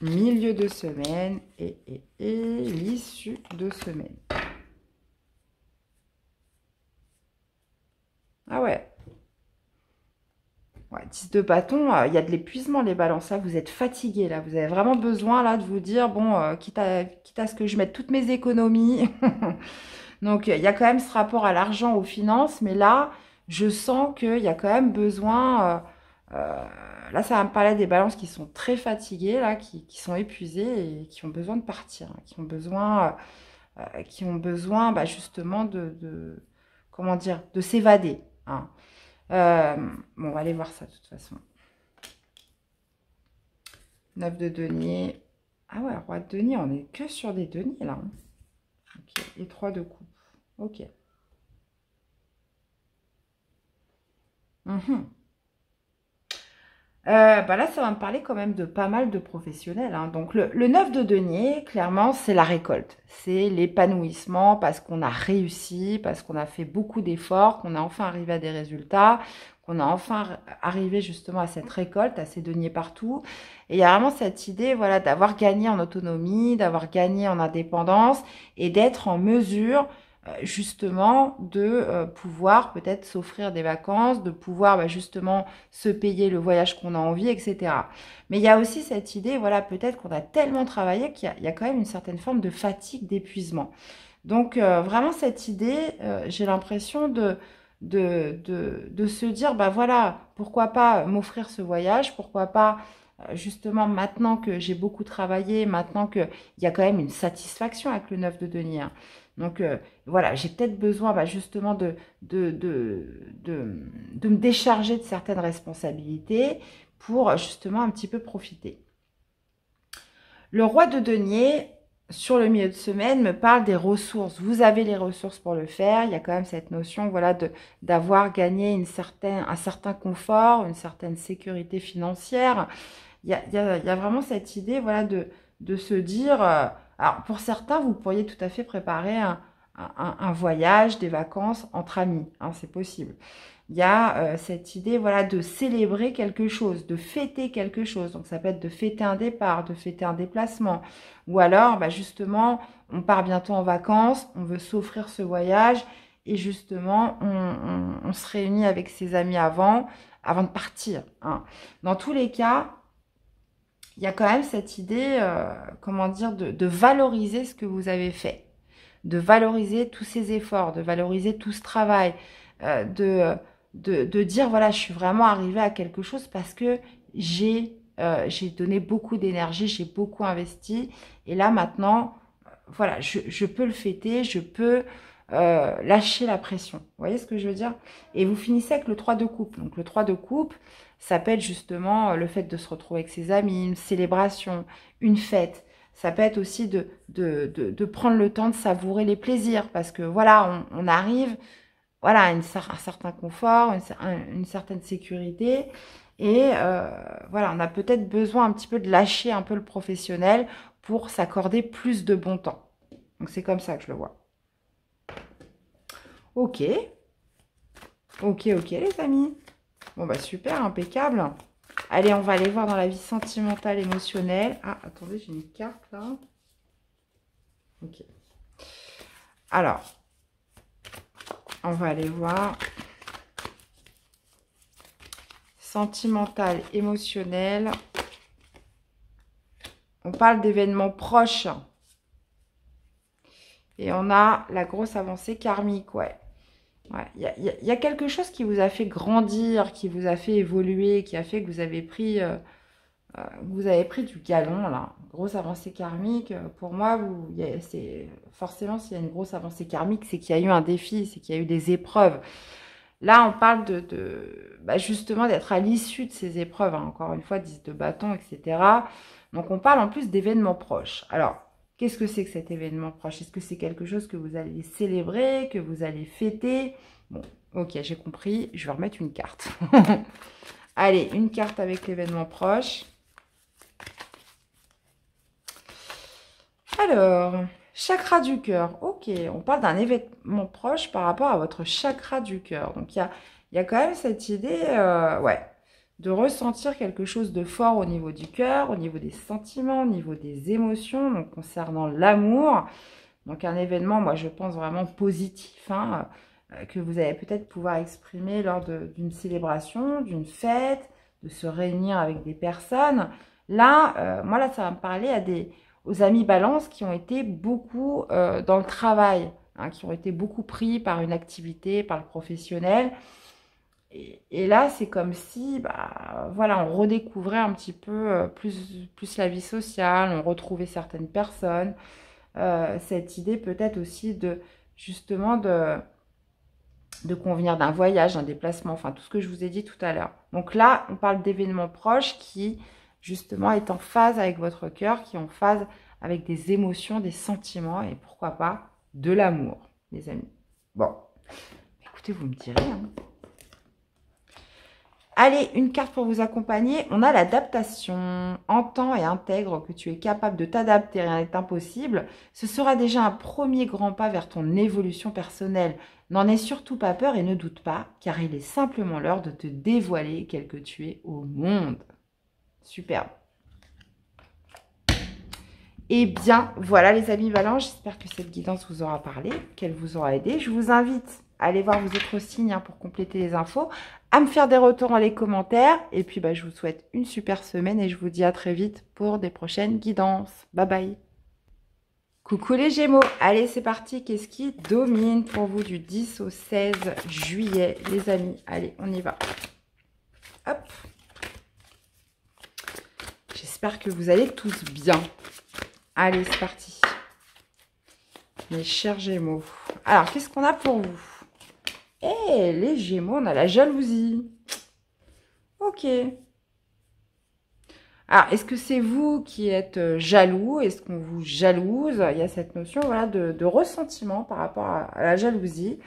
milieu de semaine et l'issue de semaine. Ah ouais. Ouais, 10 de bâton, il y a de l'épuisement les balances, là, vous êtes fatigués, là, vous avez vraiment besoin, là, de vous dire, bon, quitte à ce que je mette toutes mes économies, donc il y a quand même ce rapport à l'argent, aux finances, mais là, je sens qu'il y a quand même besoin, là, ça va me parler des balances qui sont très fatiguées, là, qui sont épuisées et qui ont besoin de partir, hein, qui ont besoin bah, justement comment dire, de s'évader, hein. Bon, on va aller voir ça de toute façon. 9 de denier. Ah ouais, roi de denier, on est que sur des deniers là. Hein. Okay. Et 3 de coupe. Ok. Bah là, ça va me parler quand même de pas mal de professionnels, hein. Donc, le 9 de denier, clairement, c'est la récolte. C'est l'épanouissement parce qu'on a réussi, parce qu'on a fait beaucoup d'efforts, qu'on a enfin arrivé à des résultats, qu'on a enfin arrivé justement à cette récolte, à ces deniers partout. Et il y a vraiment cette idée, voilà, d'avoir gagné en autonomie, d'avoir gagné en indépendance et d'être en mesure justement de pouvoir peut-être s'offrir des vacances, de pouvoir justement se payer le voyage qu'on a envie, etc. Mais il y a aussi cette idée, voilà, peut-être qu'on a tellement travaillé qu'il y a quand même une certaine forme de fatigue, d'épuisement. Donc vraiment cette idée, j'ai l'impression de se dire, bah voilà, pourquoi pas m'offrir ce voyage, pourquoi pas justement maintenant que j'ai beaucoup travaillé, maintenant qu'il y a quand même une satisfaction avec le 9 de denier, hein. Donc voilà, j'ai peut-être besoin justement de me décharger de certaines responsabilités pour justement un petit peu profiter. Le roi de denier, sur le milieu de semaine, me parle des ressources. Vous avez les ressources pour le faire. Il y a quand même cette notion, voilà, d'avoir gagné un certain confort, une certaine sécurité financière. Il y a vraiment cette idée, voilà, de se dire... alors, pour certains, vous pourriez tout à fait préparer un voyage, des vacances entre amis. Hein, c'est possible. Il y a cette idée, voilà, de célébrer quelque chose, de fêter quelque chose. Donc, ça peut être de fêter un départ, de fêter un déplacement. Ou alors, bah, justement, on part bientôt en vacances, on veut s'offrir ce voyage et justement, on se réunit avec ses amis avant de partir. Hein. Dans tous les cas, il y a quand même cette idée, comment dire, de valoriser ce que vous avez fait, de valoriser tous ces efforts, de valoriser tout ce travail, de dire, voilà, je suis vraiment arrivée à quelque chose parce que j'ai donné beaucoup d'énergie, j'ai beaucoup investi. Et là, maintenant, voilà, je peux le fêter, je peux lâcher la pression. Vous voyez ce que je veux dire? Et vous finissez avec le 3 de coupe. Donc, le 3 de coupe, ça peut être justement le fait de se retrouver avec ses amis, une célébration, une fête. Ça peut être aussi de prendre le temps de savourer les plaisirs. Parce que voilà, on arrive voilà, un certain confort, une certaine sécurité. Et voilà, on a peut-être besoin un petit peu de lâcher un peu le professionnel pour s'accorder plus de bon temps. Donc, c'est comme ça que je le vois. Ok. Ok, les amis. Bon, bah super, impeccable. Allez, on va aller voir dans la vie sentimentale, émotionnelle. Ah, attendez, j'ai une carte là. Ok. Alors, on va aller voir. Sentimental, émotionnel. On parle d'événements proches. Et on a la grosse avancée karmique, ouais. Il y a quelque chose qui vous a fait grandir, qui vous a fait évoluer, qui a fait que vous avez pris du galon, là. Grosse avancée karmique. Pour moi, forcément, s'il y a une grosse avancée karmique, c'est qu'il y a eu un défi, c'est qu'il y a eu des épreuves. Là, on parle justement d'être à l'issue de ces épreuves. Hein. Encore une fois, 10 de bâton, etc. Donc, on parle en plus d'événements proches. Alors, qu'est-ce que c'est que cet événement proche? Est-ce que c'est quelque chose que vous allez célébrer, que vous allez fêter? Bon, ok, j'ai compris. Je vais remettre une carte. Allez, une carte avec l'événement proche. Alors, chakra du cœur. Ok, on parle d'un événement proche par rapport à votre chakra du cœur. Donc, il y a quand même cette idée, de ressentir quelque chose de fort au niveau du cœur, au niveau des sentiments, au niveau des émotions, donc concernant l'amour. Donc, un événement, moi, je pense vraiment positif, hein, que vous allez peut-être pouvoir exprimer lors d'une célébration, d'une fête, de se réunir avec des personnes. Là, moi, là, ça va me parler aux amis balance qui ont été beaucoup dans le travail, hein, qui ont été beaucoup pris par une activité, par le professionnel. Et là, c'est comme si, voilà, on redécouvrait un petit peu plus la vie sociale, on retrouvait certaines personnes. Cette idée peut-être aussi justement de convenir d'un voyage, d'un déplacement, enfin tout ce que je vous ai dit tout à l'heure. Donc là, on parle d'événements proches qui, justement, est en phase avec votre cœur, qui est en phase avec des émotions, des sentiments et pourquoi pas de l'amour, les amis. Bon, écoutez, vous me direz. Hein. Allez, une carte pour vous accompagner. On a l'adaptation. Entends et intègre que tu es capable de t'adapter, rien n'est impossible. Ce sera déjà un premier grand pas vers ton évolution personnelle. N'en aie surtout pas peur et ne doute pas, car il est simplement l'heure de te dévoiler quel que tu es au monde. Superbe. Eh bien, voilà les amis Balance, j'espère que cette guidance vous aura parlé, qu'elle vous aura aidé. Je vous invite à aller voir vos autres signes pour compléter les infos, à me faire des retours dans les commentaires. Et puis, je vous souhaite une super semaine et je vous dis à très vite pour des prochaines guidances. Bye bye. Coucou les Gémeaux. Allez, c'est parti. Qu'est-ce qui domine pour vous du 10 au 16 juillet, les amis? Allez, on y va. Hop. J'espère que vous allez tous bien. Allez, c'est parti. Mes chers Gémeaux. Alors, qu'est-ce qu'on a pour vous? Eh, les Gémeaux, on a la jalousie. Ok. Alors, est-ce que c'est vous qui êtes jaloux? Est-ce qu'on vous jalouse? Il y a cette notion, voilà, de ressentiment par rapport à la jalousie.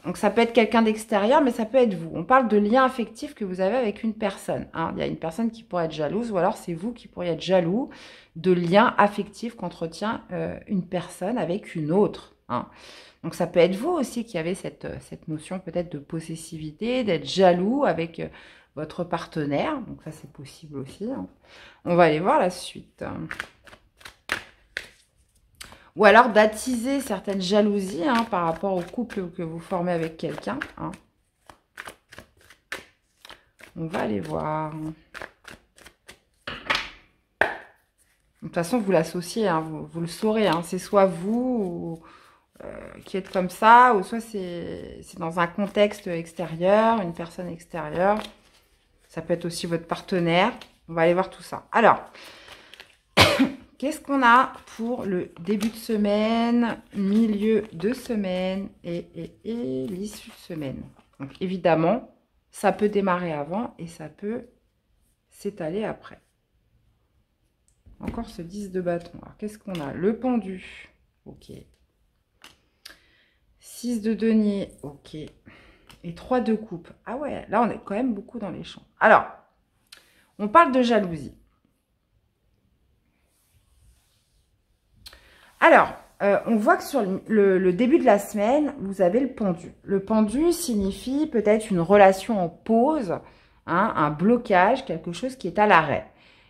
Donc, ça peut être quelqu'un d'extérieur, mais ça peut être vous. On parle de lien affectif que vous avez avec une personne. Hein. Il y a une personne qui pourrait être jalouse, ou alors c'est vous qui pourriez être jaloux de lien affectif qu'entretient une personne avec une autre. Hein. Donc, ça peut être vous aussi qui avez cette notion peut-être de possessivité, d'être jaloux avec votre partenaire. Donc, ça, c'est possible aussi. Hein. On va aller voir la suite. Ou alors d'attiser certaines jalousies hein, par rapport au couple que vous formez avec quelqu'un. Hein. On va aller voir. De toute façon, vous l'associez, hein, vous le saurez. Hein. C'est soit vous qui êtes comme ça, ou soit c'est dans un contexte extérieur, une personne extérieure. Ça peut être aussi votre partenaire. On va aller voir tout ça. Alors, qu'est-ce qu'on a pour le début de semaine, milieu de semaine et l'issue de semaine? Donc, évidemment, ça peut démarrer avant et ça peut s'étaler après. Encore ce 10 de bâton. Alors, qu'est-ce qu'on a? Le pendu. Ok. 6 de denier. Ok. Et 3 de coupe. Ah ouais, là, on est quand même beaucoup dans les champs. Alors, on parle de jalousie. Alors, on voit que sur le début de la semaine, vous avez le pendu. Le pendu signifie peut-être une relation en pause, hein, un blocage, quelque chose qui est à l'arrêt.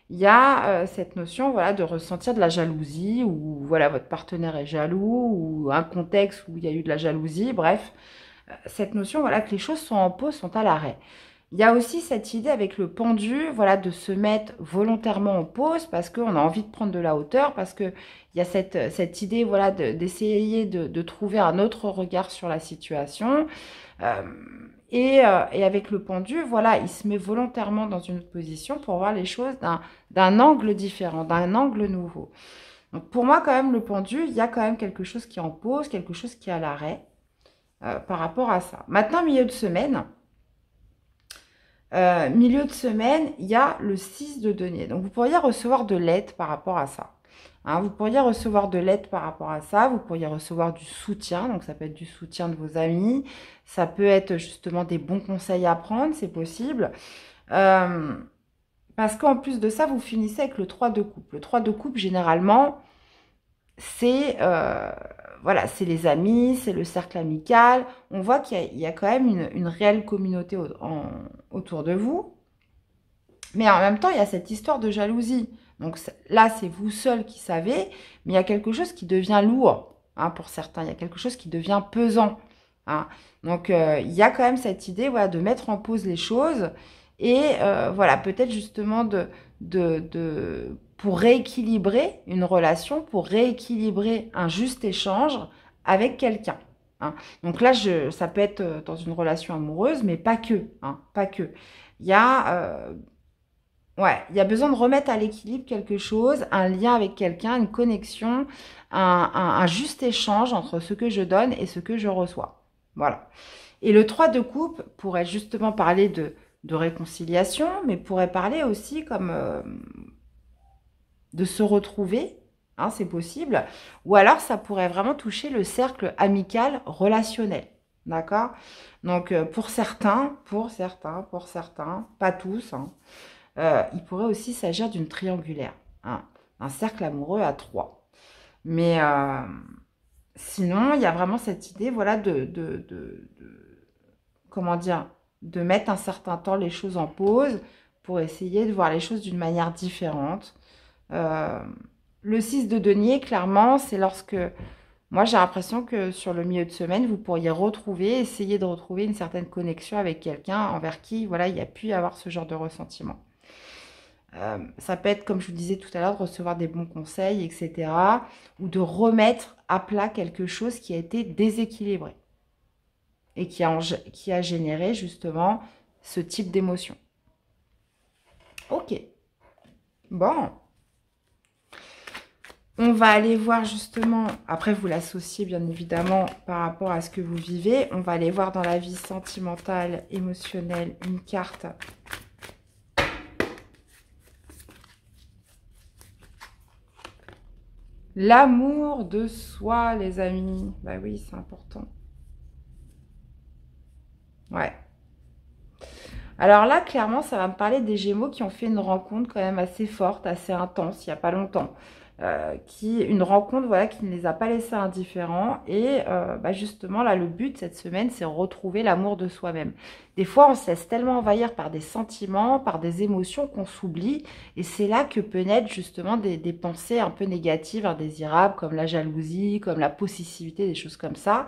Il y a cette notion voilà, de ressentir de la jalousie, ou voilà, votre partenaire est jaloux, ou un contexte où il y a eu de la jalousie, bref. Cette notion voilà, que les choses sont en pause, sont à l'arrêt. Il y a aussi cette idée avec le pendu, voilà, de se mettre volontairement en pause parce qu'on a envie de prendre de la hauteur, parce qu'il y a cette idée, voilà, d'essayer de trouver un autre regard sur la situation. Et avec le pendu, voilà, il se met volontairement dans une autre position pour voir les choses d'un angle différent, d'un angle nouveau. Donc pour moi, quand même, le pendu, il y a quand même quelque chose qui est en pause, quelque chose qui est à l'arrêt par rapport à ça. Maintenant, milieu de semaine... il y a le 6 de denier. Donc, vous pourriez recevoir de l'aide par rapport à ça. Hein, vous pourriez recevoir de l'aide par rapport à ça. Vous pourriez recevoir du soutien. Donc, ça peut être du soutien de vos amis. Ça peut être justement des bons conseils à prendre. C'est possible. Parce qu'en plus de ça, vous finissez avec le 3 de coupe. Le 3 de coupe, généralement, c'est... voilà, c'est les amis, c'est le cercle amical. On voit qu'il y a quand même une réelle communauté autour de vous. Mais en même temps, il y a cette histoire de jalousie. Donc là, c'est vous seul qui savez, mais il y a quelque chose qui devient lourd hein, pour certains. Il y a quelque chose qui devient pesant. Hein. Donc, il y a quand même cette idée voilà, de mettre en pause les choses et voilà, peut-être justement pour rééquilibrer une relation, pour rééquilibrer un juste échange avec quelqu'un. Hein. Donc là, ça peut être dans une relation amoureuse, mais pas que. Hein, pas que. Il y a besoin de remettre à l'équilibre quelque chose, un lien avec quelqu'un, une connexion, un juste échange entre ce que je donne et ce que je reçois. Voilà. Et le 3 de coupe pourrait justement parler de réconciliation, mais pourrait parler aussi comme... de se retrouver, hein, c'est possible, ou alors ça pourrait vraiment toucher le cercle amical relationnel, d'accord? Donc pour certains, pas tous, hein, il pourrait aussi s'agir d'une triangulaire, hein, un cercle amoureux à 3. Mais sinon, il y a vraiment cette idée, voilà, comment dire, de mettre un certain temps les choses en pause pour essayer de voir les choses d'une manière différente. Le 6 de denier, clairement, c'est lorsque... Moi, j'ai l'impression que sur le milieu de semaine, vous pourriez essayer de retrouver une certaine connexion avec quelqu'un envers qui, voilà, il y a pu y avoir ce genre de ressentiment. Ça peut être, comme je vous disais tout à l'heure, de recevoir des bons conseils, etc. Ou de remettre à plat quelque chose qui a été déséquilibré et qui a généré justement ce type d'émotion. Ok. Bon. On va aller voir justement, après vous l'associez bien évidemment par rapport à ce que vous vivez. On va aller voir dans la vie sentimentale, émotionnelle, une carte L'amour de soi, les amis. Bah oui, c'est important. Ouais. Alors là, clairement, ça va me parler des Gémeaux qui ont fait une rencontre quand même assez forte, assez intense, il n'y a pas longtemps. Une rencontre voilà, qui ne les a pas laissés indifférents. Et bah justement, là, le but cette semaine, c'est retrouver l'amour de soi-même. Des fois, on se laisse tellement envahir par des sentiments, par des émotions qu'on s'oublie. Et c'est là que peut naître justement des pensées un peu négatives, indésirables, comme la jalousie, comme la possessivité, des choses comme ça.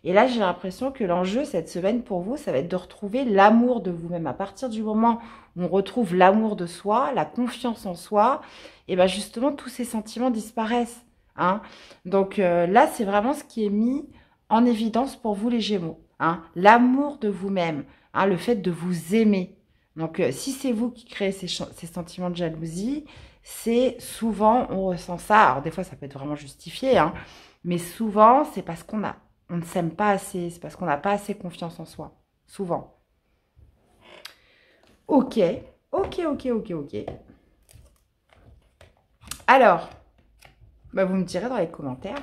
Et là, j'ai l'impression que l'enjeu cette semaine pour vous, ça va être de retrouver l'amour de vous-même. À partir du moment où on retrouve l'amour de soi, la confiance en soi, et bien justement, tous ces sentiments disparaissent. Hein. Donc là, c'est vraiment ce qui est mis en évidence pour vous les Gémeaux. Hein. L'amour de vous-même, hein, le fait de vous aimer. Donc si c'est vous qui créez ces sentiments de jalousie, c'est souvent, on ressent ça. Alors des fois, ça peut être vraiment justifié, hein, mais souvent, c'est parce on ne s'aime pas assez, c'est parce qu'on n'a pas assez confiance en soi, souvent. Ok, ok. Alors, bah vous me direz dans les commentaires.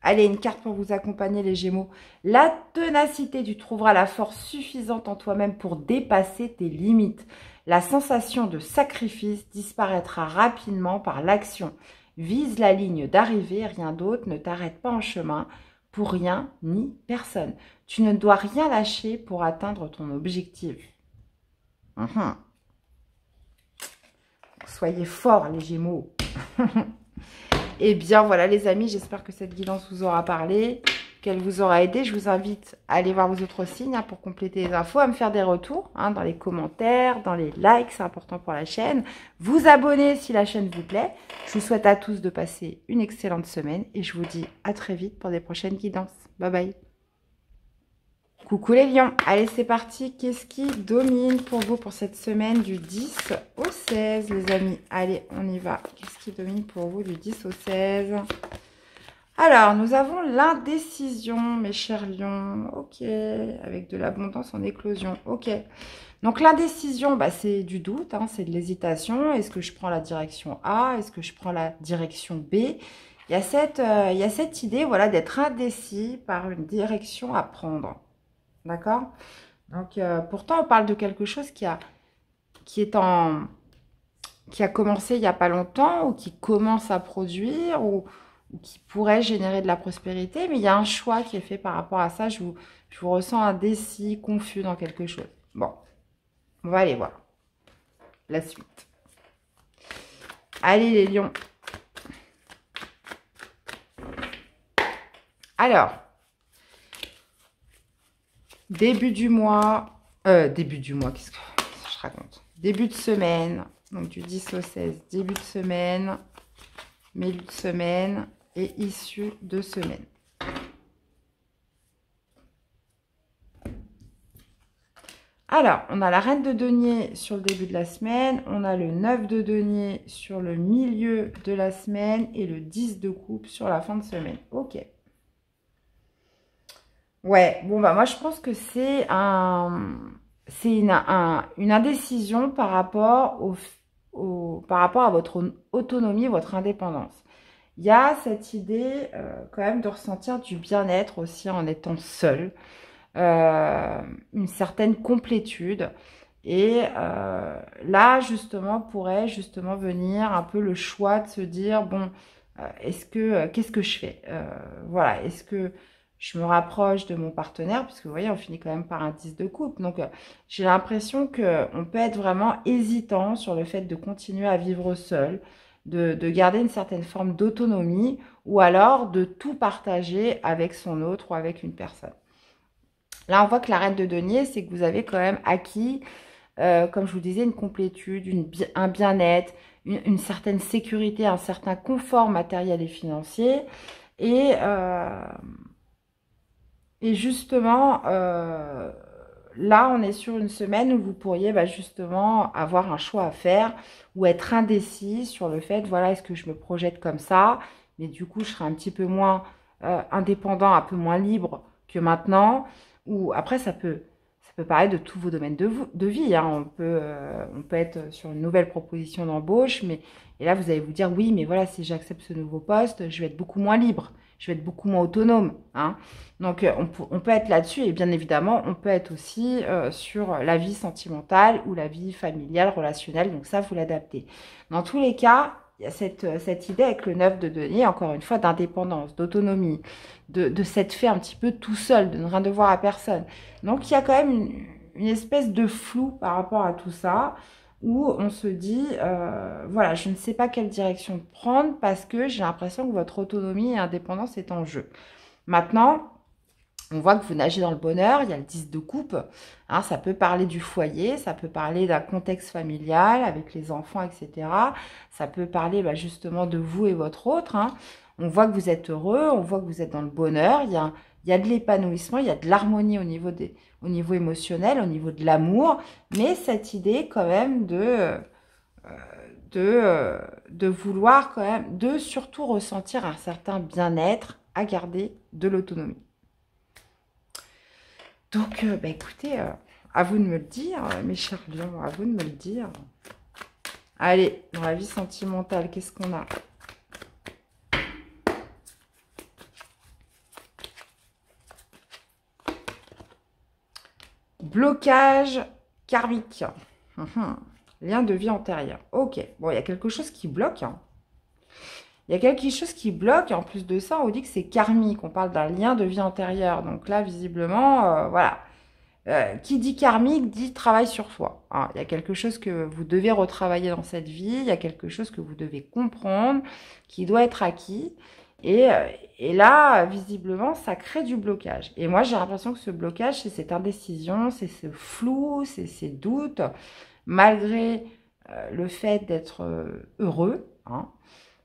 Allez, une carte pour vous accompagner les Gémeaux. La ténacité, tu trouveras la force suffisante en toi-même pour dépasser tes limites. La sensation de sacrifice disparaîtra rapidement par l'action. Vise la ligne d'arrivée, rien d'autre, ne t'arrête pas en chemin pour rien ni personne. Tu ne dois rien lâcher pour atteindre ton objectif. Soyez forts les Gémeaux. Eh bien, voilà les amis, j'espère que cette guidance vous aura parlé, qu'elle vous aura aidé. Je vous invite à aller voir vos autres signes hein, pour compléter les infos, à me faire des retours hein, dans les commentaires, dans les likes, c'est important pour la chaîne. Vous abonner si la chaîne vous plaît. Je vous souhaite à tous de passer une excellente semaine et je vous dis à très vite pour des prochaines guidances. Bye bye. Coucou les lions, allez c'est parti, qu'est-ce qui domine pour vous pour cette semaine du 10 au 16 les amis? Allez, on y va, qu'est-ce qui domine pour vous du 10 au 16? Alors, nous avons l'indécision, mes chers lions, ok, avec de l'abondance en éclosion, ok. Donc l'indécision, bah, c'est du doute, hein, c'est de l'hésitation, est-ce que je prends la direction A, est-ce que je prends la direction B? Il y a cette idée voilà, d'être indécis par une direction à prendre. D'accord? Donc, pourtant, on parle de quelque chose qui a commencé il n'y a pas longtemps ou qui commence à produire ou qui pourrait générer de la prospérité. Mais il y a un choix qui est fait par rapport à ça. Je vous ressens indécis, confus dans quelque chose. Bon, on va aller voir la suite. Allez, les lions. Alors, début du mois, qu'est-ce que je raconte? Début de semaine, donc du 10 au 16, début de semaine, milieu de semaine et issue de semaine. Alors, on a la reine de denier sur le début de la semaine, on a le 9 de denier sur le milieu de la semaine et le 10 de coupe sur la fin de semaine. Ok. Ouais, bon, bah moi je pense que c'est une indécision par rapport par rapport à votre autonomie, votre indépendance. Il y a cette idée quand même de ressentir du bien-être aussi en étant seul, une certaine complétude. Et là, justement, pourrait justement venir un peu le choix de se dire, bon, qu'est-ce que je fais? Voilà, est-ce que je me rapproche de mon partenaire, puisque vous voyez, on finit quand même par un 10 de coupe. Donc, j'ai l'impression qu'on peut être vraiment hésitant sur le fait de continuer à vivre seul, de garder une certaine forme d'autonomie, ou alors de tout partager avec son autre ou avec une personne. Là, on voit que la reine de denier, c'est que vous avez quand même acquis, comme je vous disais, une complétude, un bien-être, une certaine sécurité, un certain confort matériel et financier. Et justement, là, on est sur une semaine où vous pourriez justement avoir un choix à faire ou être indécis sur le fait, voilà, est-ce que je me projette comme ça? Mais du coup, je serai un petit peu moins indépendant, un peu moins libre que maintenant. Ou après, ça peut peut parler de tous vos domaines de vie. Hein. On peut être sur une nouvelle proposition d'embauche, et là, vous allez vous dire, oui, mais voilà, si j'accepte ce nouveau poste, je vais être beaucoup moins libre, je vais être beaucoup moins autonome. Hein. Donc, on peut être là-dessus, et bien évidemment, on peut être aussi sur la vie sentimentale ou la vie familiale, relationnelle. Donc ça, vous l'adaptez. Dans tous les cas, il y a cette idée avec le 9 de denier, encore une fois, d'indépendance, d'autonomie, de s'être fait un petit peu tout seul, de ne rien devoir à personne. Donc, il y a quand même une espèce de flou par rapport à tout ça, où on se dit, voilà, je ne sais pas quelle direction prendre parce que j'ai l'impression que votre autonomie et indépendance est en jeu. Maintenant, on voit que vous nagez dans le bonheur, il y a le 10 de coupe, hein, ça peut parler du foyer, ça peut parler d'un contexte familial avec les enfants, etc. Ça peut parler justement de vous et votre autre. Hein. On voit que vous êtes heureux, on voit que vous êtes dans le bonheur, il y a de l'épanouissement, il y a de l'harmonie au niveau émotionnel, au niveau de l'amour, mais cette idée quand même de vouloir quand même, de surtout ressentir un certain bien-être à garder de l'autonomie. Donc, écoutez, à vous de me le dire, mes chers lions, à vous de me le dire. Allez, dans la vie sentimentale, qu'est-ce qu'on a? Blocage karmique. Lien de vie antérieure. Ok, bon, il y a quelque chose qui bloque. Hein. Il y a quelque chose qui bloque. Et en plus de ça, on dit que c'est karmique. On parle d'un lien de vie antérieure. Donc là, visiblement, voilà. Qui dit karmique dit travail sur soi. Hein. Il y a quelque chose que vous devez retravailler dans cette vie. Il y a quelque chose que vous devez comprendre, qui doit être acquis. Et là, visiblement, ça crée du blocage. Et moi, j'ai l'impression que ce blocage, c'est cette indécision, c'est ce flou, c'est ces doutes, malgré le fait d'être heureux. Hein,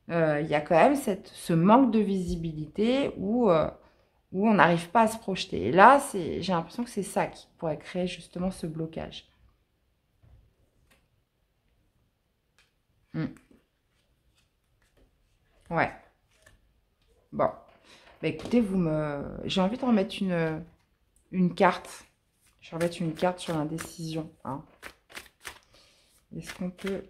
il y a quand même ce manque de visibilité où on n'arrive pas à se projeter. Et là, j'ai l'impression que c'est ça qui pourrait créer justement ce blocage. Ouais. Bon. Écoutez, j'ai envie de remettre une carte. Je vais remettre une carte sur l'indécision. Hein. Est-ce qu'on peut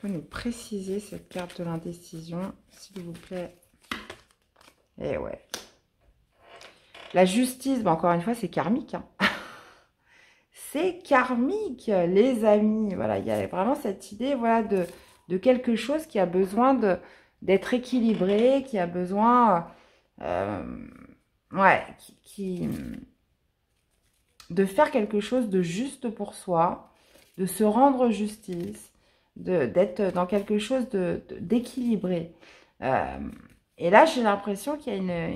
nous préciser cette carte de l'indécision, s'il vous plaît? Eh ouais. La justice, encore une fois, c'est karmique. Hein. C'est karmique, les amis. Voilà, il y a vraiment cette idée, voilà, de quelque chose qui a besoin d'être équilibré, qui a besoin, ouais, de faire quelque chose de juste pour soi, de se rendre justice, d'être dans quelque chose d'équilibré. Et là, j'ai l'impression qu'il y a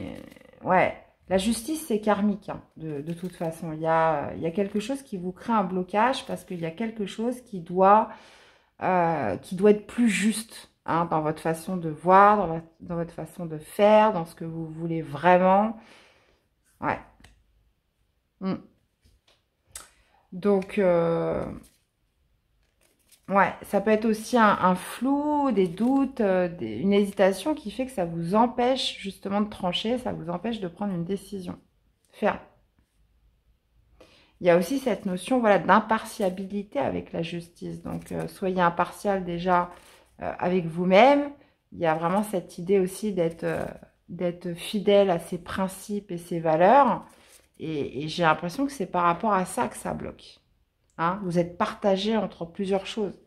ouais, la justice, c'est karmique, hein, de toute façon. Il y a quelque chose qui vous crée un blocage parce qu'il y a quelque chose qui doit être plus juste, hein, dans votre façon de voir, dans votre façon de faire, dans ce que vous voulez vraiment. Ouais. Donc, ouais, ça peut être aussi un flou, des doutes, une hésitation qui fait que ça vous empêche justement de trancher, ça vous empêche de prendre une décision ferme. Il y a aussi cette notion, voilà, d'impartialité avec la justice. Donc, soyez impartial déjà avec vous-même. Il y a vraiment cette idée aussi d'être fidèle à ses principes et ses valeurs. Et j'ai l'impression que c'est par rapport à ça que ça bloque. Hein, vous êtes partagé entre plusieurs choses.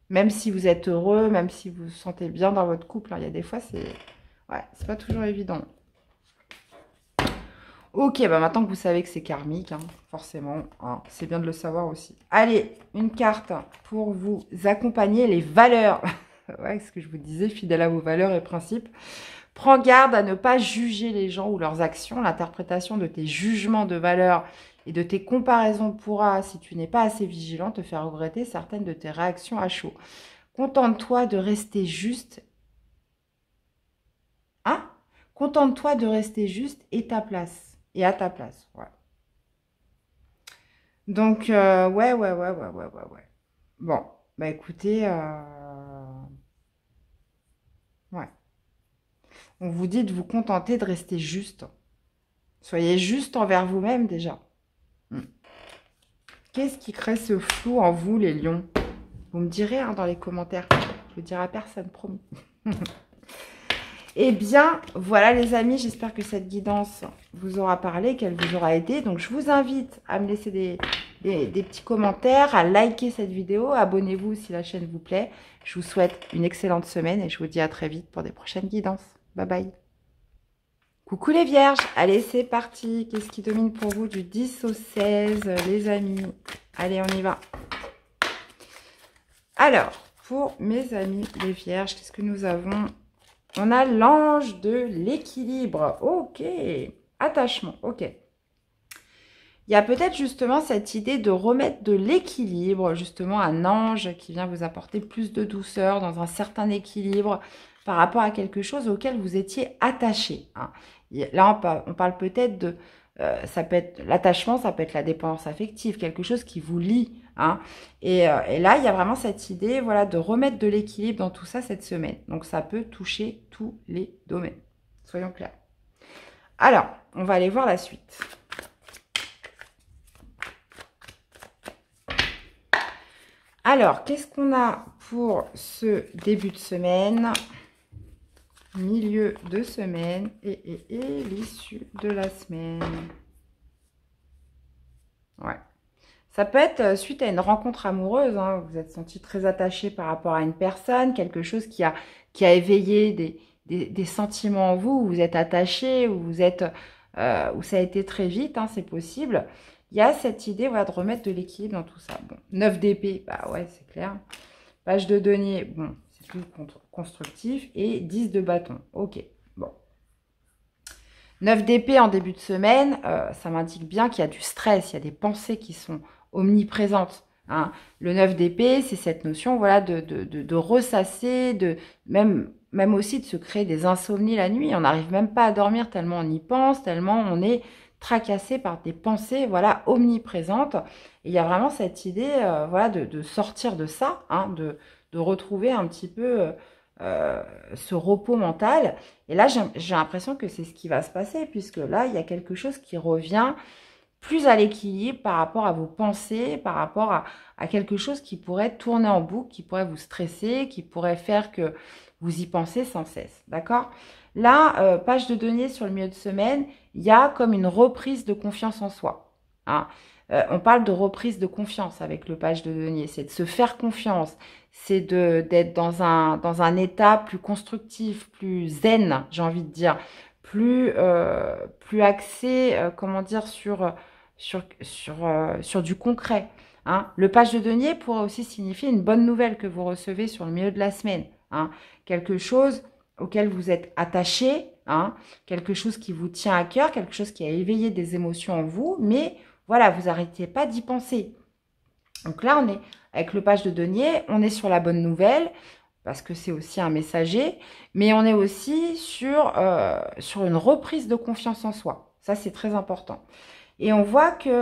Même si vous êtes heureux, même si vous vous sentez bien dans votre couple, hein, il y a des fois, c'est pas toujours évident. Ok, maintenant que vous savez que c'est karmique, hein, forcément, hein, c'est bien de le savoir aussi. Allez, une carte pour vous accompagner, les valeurs. Ouais, ce que je vous disais, fidèle à vos valeurs et principes. Prends garde à ne pas juger les gens ou leurs actions. L'interprétation de tes jugements de valeurs et de tes comparaisons pourra, si tu n'es pas assez vigilant, te faire regretter certaines de tes réactions à chaud. Contente-toi de rester juste. Hein? Contente-toi de rester juste et à ta place. Ouais. Donc, ouais. Bon, écoutez, ouais. On vous dit de vous contenter de rester juste. Soyez juste envers vous-même déjà. Qu'est-ce qui crée ce flou en vous, les lions? Vous me direz hein, dans les commentaires. Je ne dirai à personne, promis. Eh bien, voilà les amis, j'espère que cette guidance vous aura parlé, qu'elle vous aura aidé. Donc, je vous invite à me laisser des petits commentaires, à liker cette vidéo. Abonnez-vous si la chaîne vous plaît. Je vous souhaite une excellente semaine et je vous dis à très vite pour des prochaines guidances. Bye bye. Coucou les vierges. Allez, c'est parti. Qu'est-ce qui domine pour vous du 10 au 16, les amis? Allez, on y va. Alors, pour mes amis les vierges, qu'est-ce que nous avons? On a l'ange de l'équilibre. Ok. Attachement. Ok. Il y a peut-être justement cette idée de remettre de l'équilibre, justement un ange qui vient vous apporter plus de douceur dans un certain équilibre par rapport à quelque chose auquel vous étiez attaché. Hein. Là, on parle peut-être de... ça peut être l'attachement, ça peut être la dépendance affective, quelque chose qui vous lie. Hein. Et là, il y a vraiment cette idée voilà, de remettre de l'équilibre dans tout ça cette semaine. Donc, ça peut toucher tous les domaines. Soyons clairs. Alors, on va aller voir la suite. Alors, qu'est-ce qu'on a pour ce début de semaine, milieu de semaine et l'issue de la semaine? Ouais. Ça peut être suite à une rencontre amoureuse, hein, vous êtes senti très attaché par rapport à une personne, quelque chose qui a éveillé des sentiments en vous, où vous êtes attaché, où ça a été très vite, hein, c'est possible. Il y a cette idée voilà, de remettre de l'équilibre dans tout ça. Bon, 9 d'épée, bah ouais, c'est clair. Page de denier, bon, c'est plus constructif. Et 10 de bâton, ok, bon. 9 d'épée en début de semaine, ça m'indique bien qu'il y a du stress, il y a des pensées qui sont omniprésente. Hein. Le 9 d'épée, c'est cette notion voilà, de ressasser, même aussi de se créer des insomnies la nuit. On n'arrive même pas à dormir tellement on y pense, tellement on est tracassé par des pensées voilà, omniprésentes. Et il y a vraiment cette idée voilà, de sortir de ça, hein, de retrouver un petit peu ce repos mental. Et là, j'ai l'impression que c'est ce qui va se passer, puisque là, il y a quelque chose qui revient plus à l'équilibre par rapport à vos pensées, par rapport à quelque chose qui pourrait tourner en boucle, qui pourrait vous stresser, qui pourrait faire que vous y pensez sans cesse. D'accord? Là, page de denier sur le milieu de semaine, il y a comme une reprise de confiance en soi. Hein. On parle de reprise de confiance avec le page de denier. C'est de se faire confiance. C'est d'être dans un état plus constructif, plus zen, j'ai envie de dire. Plus axé, comment dire, sur du concret. Hein. Le page de denier pourrait aussi signifier une bonne nouvelle que vous recevez sur le milieu de la semaine. Hein. Quelque chose auquel vous êtes attaché, hein. Quelque chose qui vous tient à cœur, quelque chose qui a éveillé des émotions en vous, mais voilà, vous n'arrêtez pas d'y penser. Donc là, on est avec le page de denier, on est sur la bonne nouvelle, parce que c'est aussi un messager, mais on est aussi sur une reprise de confiance en soi. Ça, c'est très important. Et on voit que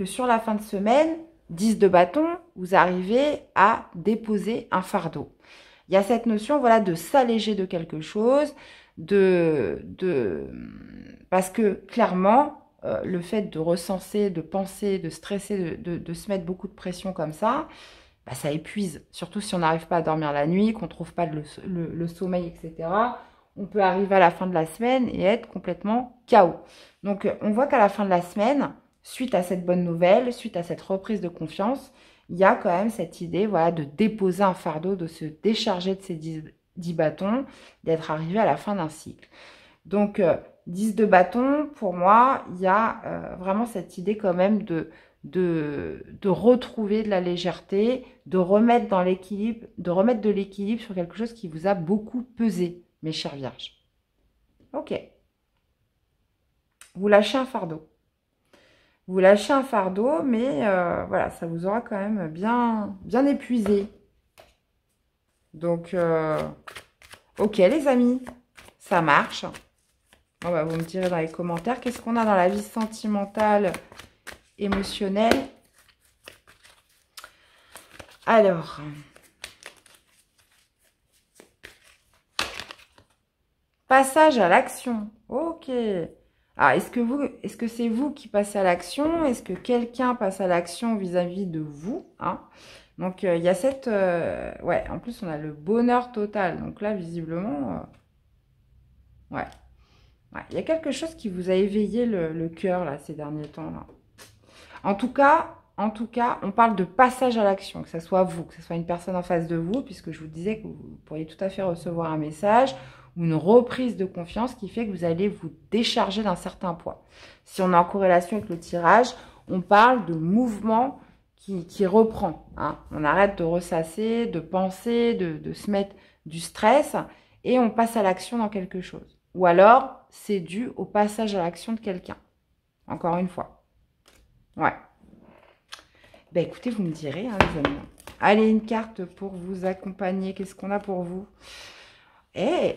sur la fin de semaine, 10 de bâton, vous arrivez à déposer un fardeau. Il y a cette notion voilà, de s'alléger de quelque chose, parce que clairement, le fait de recenser, de penser, de stresser, de se mettre beaucoup de pression comme ça, bah, ça épuise. Surtout si on n'arrive pas à dormir la nuit, qu'on ne trouve pas le sommeil, etc. On peut arriver à la fin de la semaine et être complètement KO. Donc, on voit qu'à la fin de la semaine, suite à cette bonne nouvelle, suite à cette reprise de confiance, il y a quand même cette idée voilà, de déposer un fardeau, de se décharger de ces 10 bâtons, d'être arrivé à la fin d'un cycle. Donc, 10 de bâton, pour moi, il y a vraiment cette idée quand même de retrouver de la légèreté, de remettre de l'équilibre sur quelque chose qui vous a beaucoup pesé, mes chères vierges. Ok. Vous lâchez un fardeau. Vous lâchez un fardeau, mais voilà, ça vous aura quand même bien épuisé. Donc, ok les amis, ça marche. Bon, bah, vous me direz dans les commentaires, qu'est-ce qu'on a dans la vie sentimentale, émotionnelle? Alors, passage à l'action. Ok. Ah, est-ce que c'est vous qui passez à l'action? Est-ce que quelqu'un passe à l'action vis-à-vis de vous, hein? Donc, il y a cette... ouais, en plus, on a le bonheur total. Donc là, visiblement... ouais. Ouais, il y a quelque chose qui vous a éveillé le cœur, là, ces derniers temps, là. En tout cas, on parle de passage à l'action, que ce soit vous, que ce soit une personne en face de vous, puisque je vous disais que vous pourriez tout à fait recevoir un message ou une reprise de confiance qui fait que vous allez vous décharger d'un certain poids. Si on est en corrélation avec le tirage, on parle de mouvement qui reprend, hein. On arrête de ressasser, de penser, de se mettre du stress et on passe à l'action dans quelque chose. Ou alors, c'est dû au passage à l'action de quelqu'un. Encore une fois. Ouais. Ben écoutez, vous me direz, hein, les amis. Allez, une carte pour vous accompagner. Qu'est-ce qu'on a pour vous? Eh,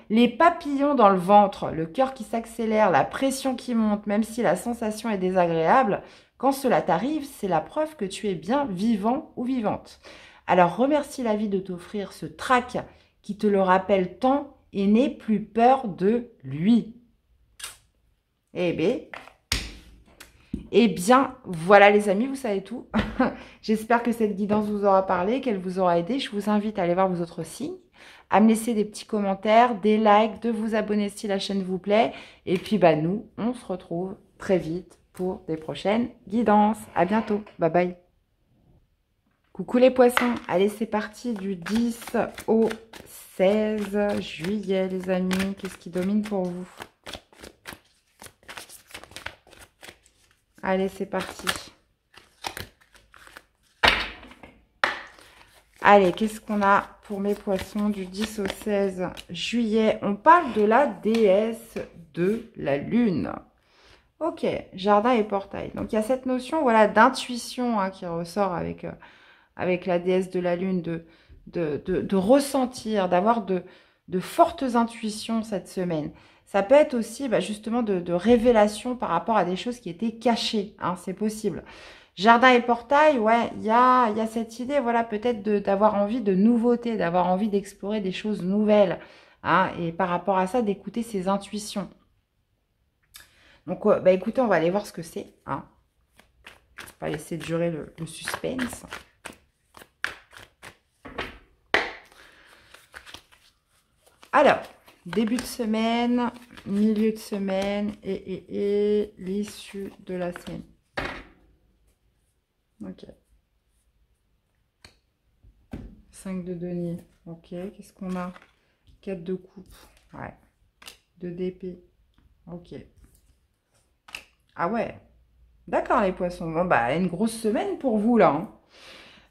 les papillons dans le ventre, le cœur qui s'accélère, la pression qui monte, même si la sensation est désagréable, quand cela t'arrive, c'est la preuve que tu es bien vivant ou vivante. Alors remercie la vie de t'offrir ce trac qui te le rappelle tant et n'aie plus peur de lui. Eh bien, voilà les amis, vous savez tout. J'espère que cette guidance vous aura parlé, qu'elle vous aura aidé. Je vous invite à aller voir vos autres signes, à me laisser des petits commentaires, des likes, de vous abonner si la chaîne vous plaît. Et puis, bah, nous, on se retrouve très vite pour des prochaines guidances. À bientôt. Bye bye. Coucou les poissons. Allez, c'est parti du 10 au 16 juillet, les amis. Qu'est-ce qui domine pour vous? Allez, c'est parti. Allez, qu'est-ce qu'on a pour mes poissons du 10 au 16 juillet? On parle de la déesse de la lune. Ok, jardin et portail. Donc, il y a cette notion, voilà, d'intuition, hein, qui ressort avec la déesse de la lune, de ressentir, d'avoir de fortes intuitions cette semaine. Ça peut être aussi justement de révélation par rapport à des choses qui étaient cachées, hein, c'est possible. Jardin et portail, ouais, il y a cette idée, voilà, peut-être d'avoir envie de nouveautés, d'avoir envie d'explorer des choses nouvelles, hein, et par rapport à ça, d'écouter ses intuitions. Donc, écoutez, on va aller voir ce que c'est, hein. On va laisser durer le suspense. Alors, début de semaine, milieu de semaine et l'issue de la semaine. Ok. 5 de denier. Ok, qu'est-ce qu'on a? 4 de coupe. Ouais. 2 d'épée. Ok. Ah ouais. D'accord les poissons. Bon, une grosse semaine pour vous là, hein.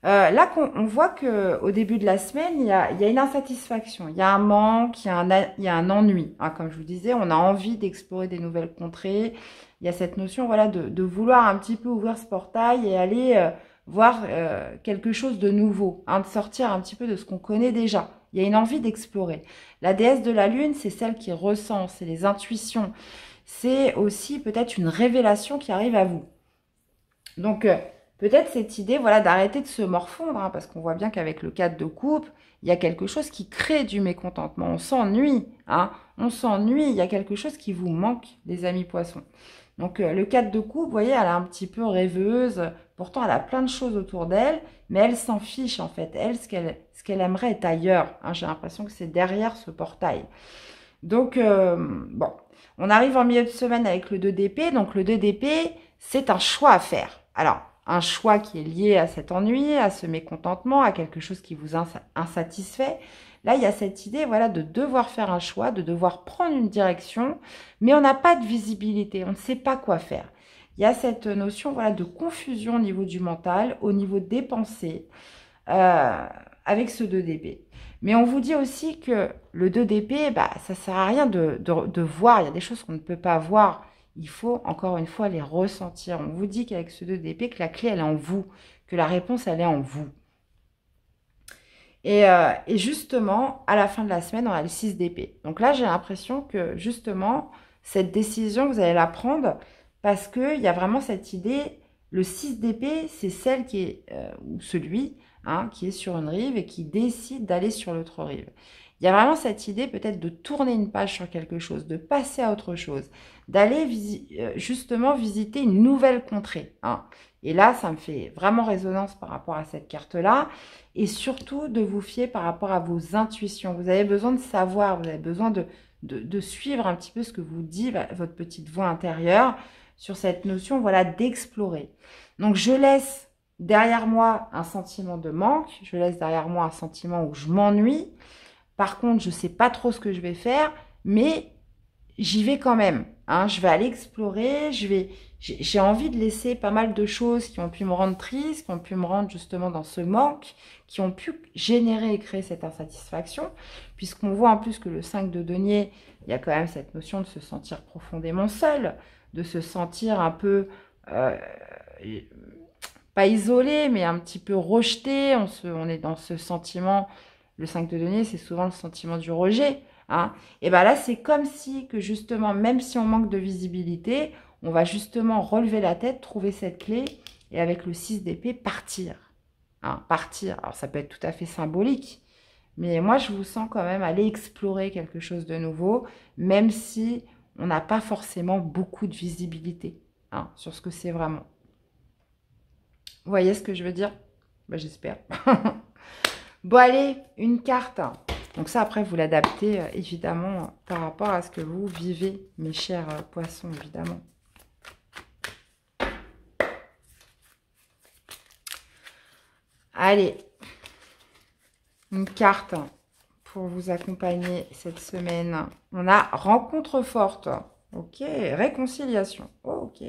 Là, on voit qu'au début de la semaine, il y a une insatisfaction, il y a un manque, il y a un ennui, hein. Comme je vous disais, on a envie d'explorer des nouvelles contrées. Il y a cette notion, voilà, de vouloir un petit peu ouvrir ce portail et aller voir quelque chose de nouveau, hein, de sortir un petit peu de ce qu'on connaît déjà. Il y a une envie d'explorer. La déesse de la lune, c'est celle qui ressent, c'est les intuitions. C'est aussi peut-être une révélation qui arrive à vous. Donc, peut-être cette idée, voilà, d'arrêter de se morfondre, hein, parce qu'on voit bien qu'avec le 4 de coupe, il y a quelque chose qui crée du mécontentement. On s'ennuie, hein, on s'ennuie, il y a quelque chose qui vous manque, les amis poissons. Donc, le 4 de coupe, vous voyez, elle est un petit peu rêveuse. Pourtant, elle a plein de choses autour d'elle, mais elle s'en fiche, en fait. Elle, ce qu'elle aimerait est ailleurs, hein. J'ai l'impression que c'est derrière ce portail. Donc, bon, on arrive en milieu de semaine avec le 2 d'épée. Donc, le 2 d'épée, c'est un choix à faire. Alors, un choix qui est lié à cet ennui, à ce mécontentement, à quelque chose qui vous insatisfait. Là, il y a cette idée, voilà, de devoir faire un choix, de devoir prendre une direction, mais on n'a pas de visibilité, on ne sait pas quoi faire. Il y a cette notion, voilà, de confusion au niveau du mental, au niveau des pensées, avec ce 2 d'épée. Mais on vous dit aussi que le 2 d'épée, ça ne sert à rien de voir, il y a des choses qu'on ne peut pas voir. Il faut, encore une fois, les ressentir. On vous dit qu'avec ce 2 d'épée, que la clé, elle est en vous, que la réponse, elle est en vous. Et justement, à la fin de la semaine, on a le 6 d'épée. Donc là, j'ai l'impression que, justement, cette décision, vous allez la prendre parce qu'il y a vraiment cette idée, le 6 d'épée, c'est celle qui est, ou celui, hein, qui est sur une rive et qui décide d'aller sur l'autre rive. Il y a vraiment cette idée peut-être de tourner une page sur quelque chose, de passer à autre chose, d'aller justement visiter une nouvelle contrée. Hein. Et là, ça me fait vraiment résonance par rapport à cette carte-là. Et surtout, de vous fier par rapport à vos intuitions. Vous avez besoin de savoir, vous avez besoin de suivre un petit peu ce que vous dit votre petite voix intérieure sur cette notion, voilà, d'explorer. Donc, je laisse derrière moi un sentiment de manque, je laisse derrière moi un sentiment où je m'ennuie. Par contre, je ne sais pas trop ce que je vais faire, mais j'y vais quand même. Hein. Je vais aller explorer, j'ai envie de laisser pas mal de choses qui ont pu me rendre triste, qui ont pu me rendre justement dans ce manque, qui ont pu générer et créer cette insatisfaction, puisqu'on voit en plus que le 5 de denier, il y a quand même cette notion de se sentir profondément seul, de se sentir un peu, pas isolé, mais un petit peu rejeté. On est dans ce sentiment, le 5 de denier, c'est souvent le sentiment du rejet. Hein. Et bien là, c'est comme si que justement, même si on manque de visibilité, on va justement relever la tête, trouver cette clé et avec le 6 d'épée, partir. Hein, partir. Alors ça peut être tout à fait symbolique, mais moi je vous sens quand même aller explorer quelque chose de nouveau, même si on n'a pas forcément beaucoup de visibilité sur ce que c'est vraiment. Vous voyez ce que je veux dire? Ben, j'espère. Bon allez, une carte. Donc ça, après, vous l'adaptez, évidemment, par rapport à ce que vous vivez, mes chers poissons, évidemment. Allez, une carte pour vous accompagner cette semaine. On a rencontre forte. Ok, réconciliation. Ok.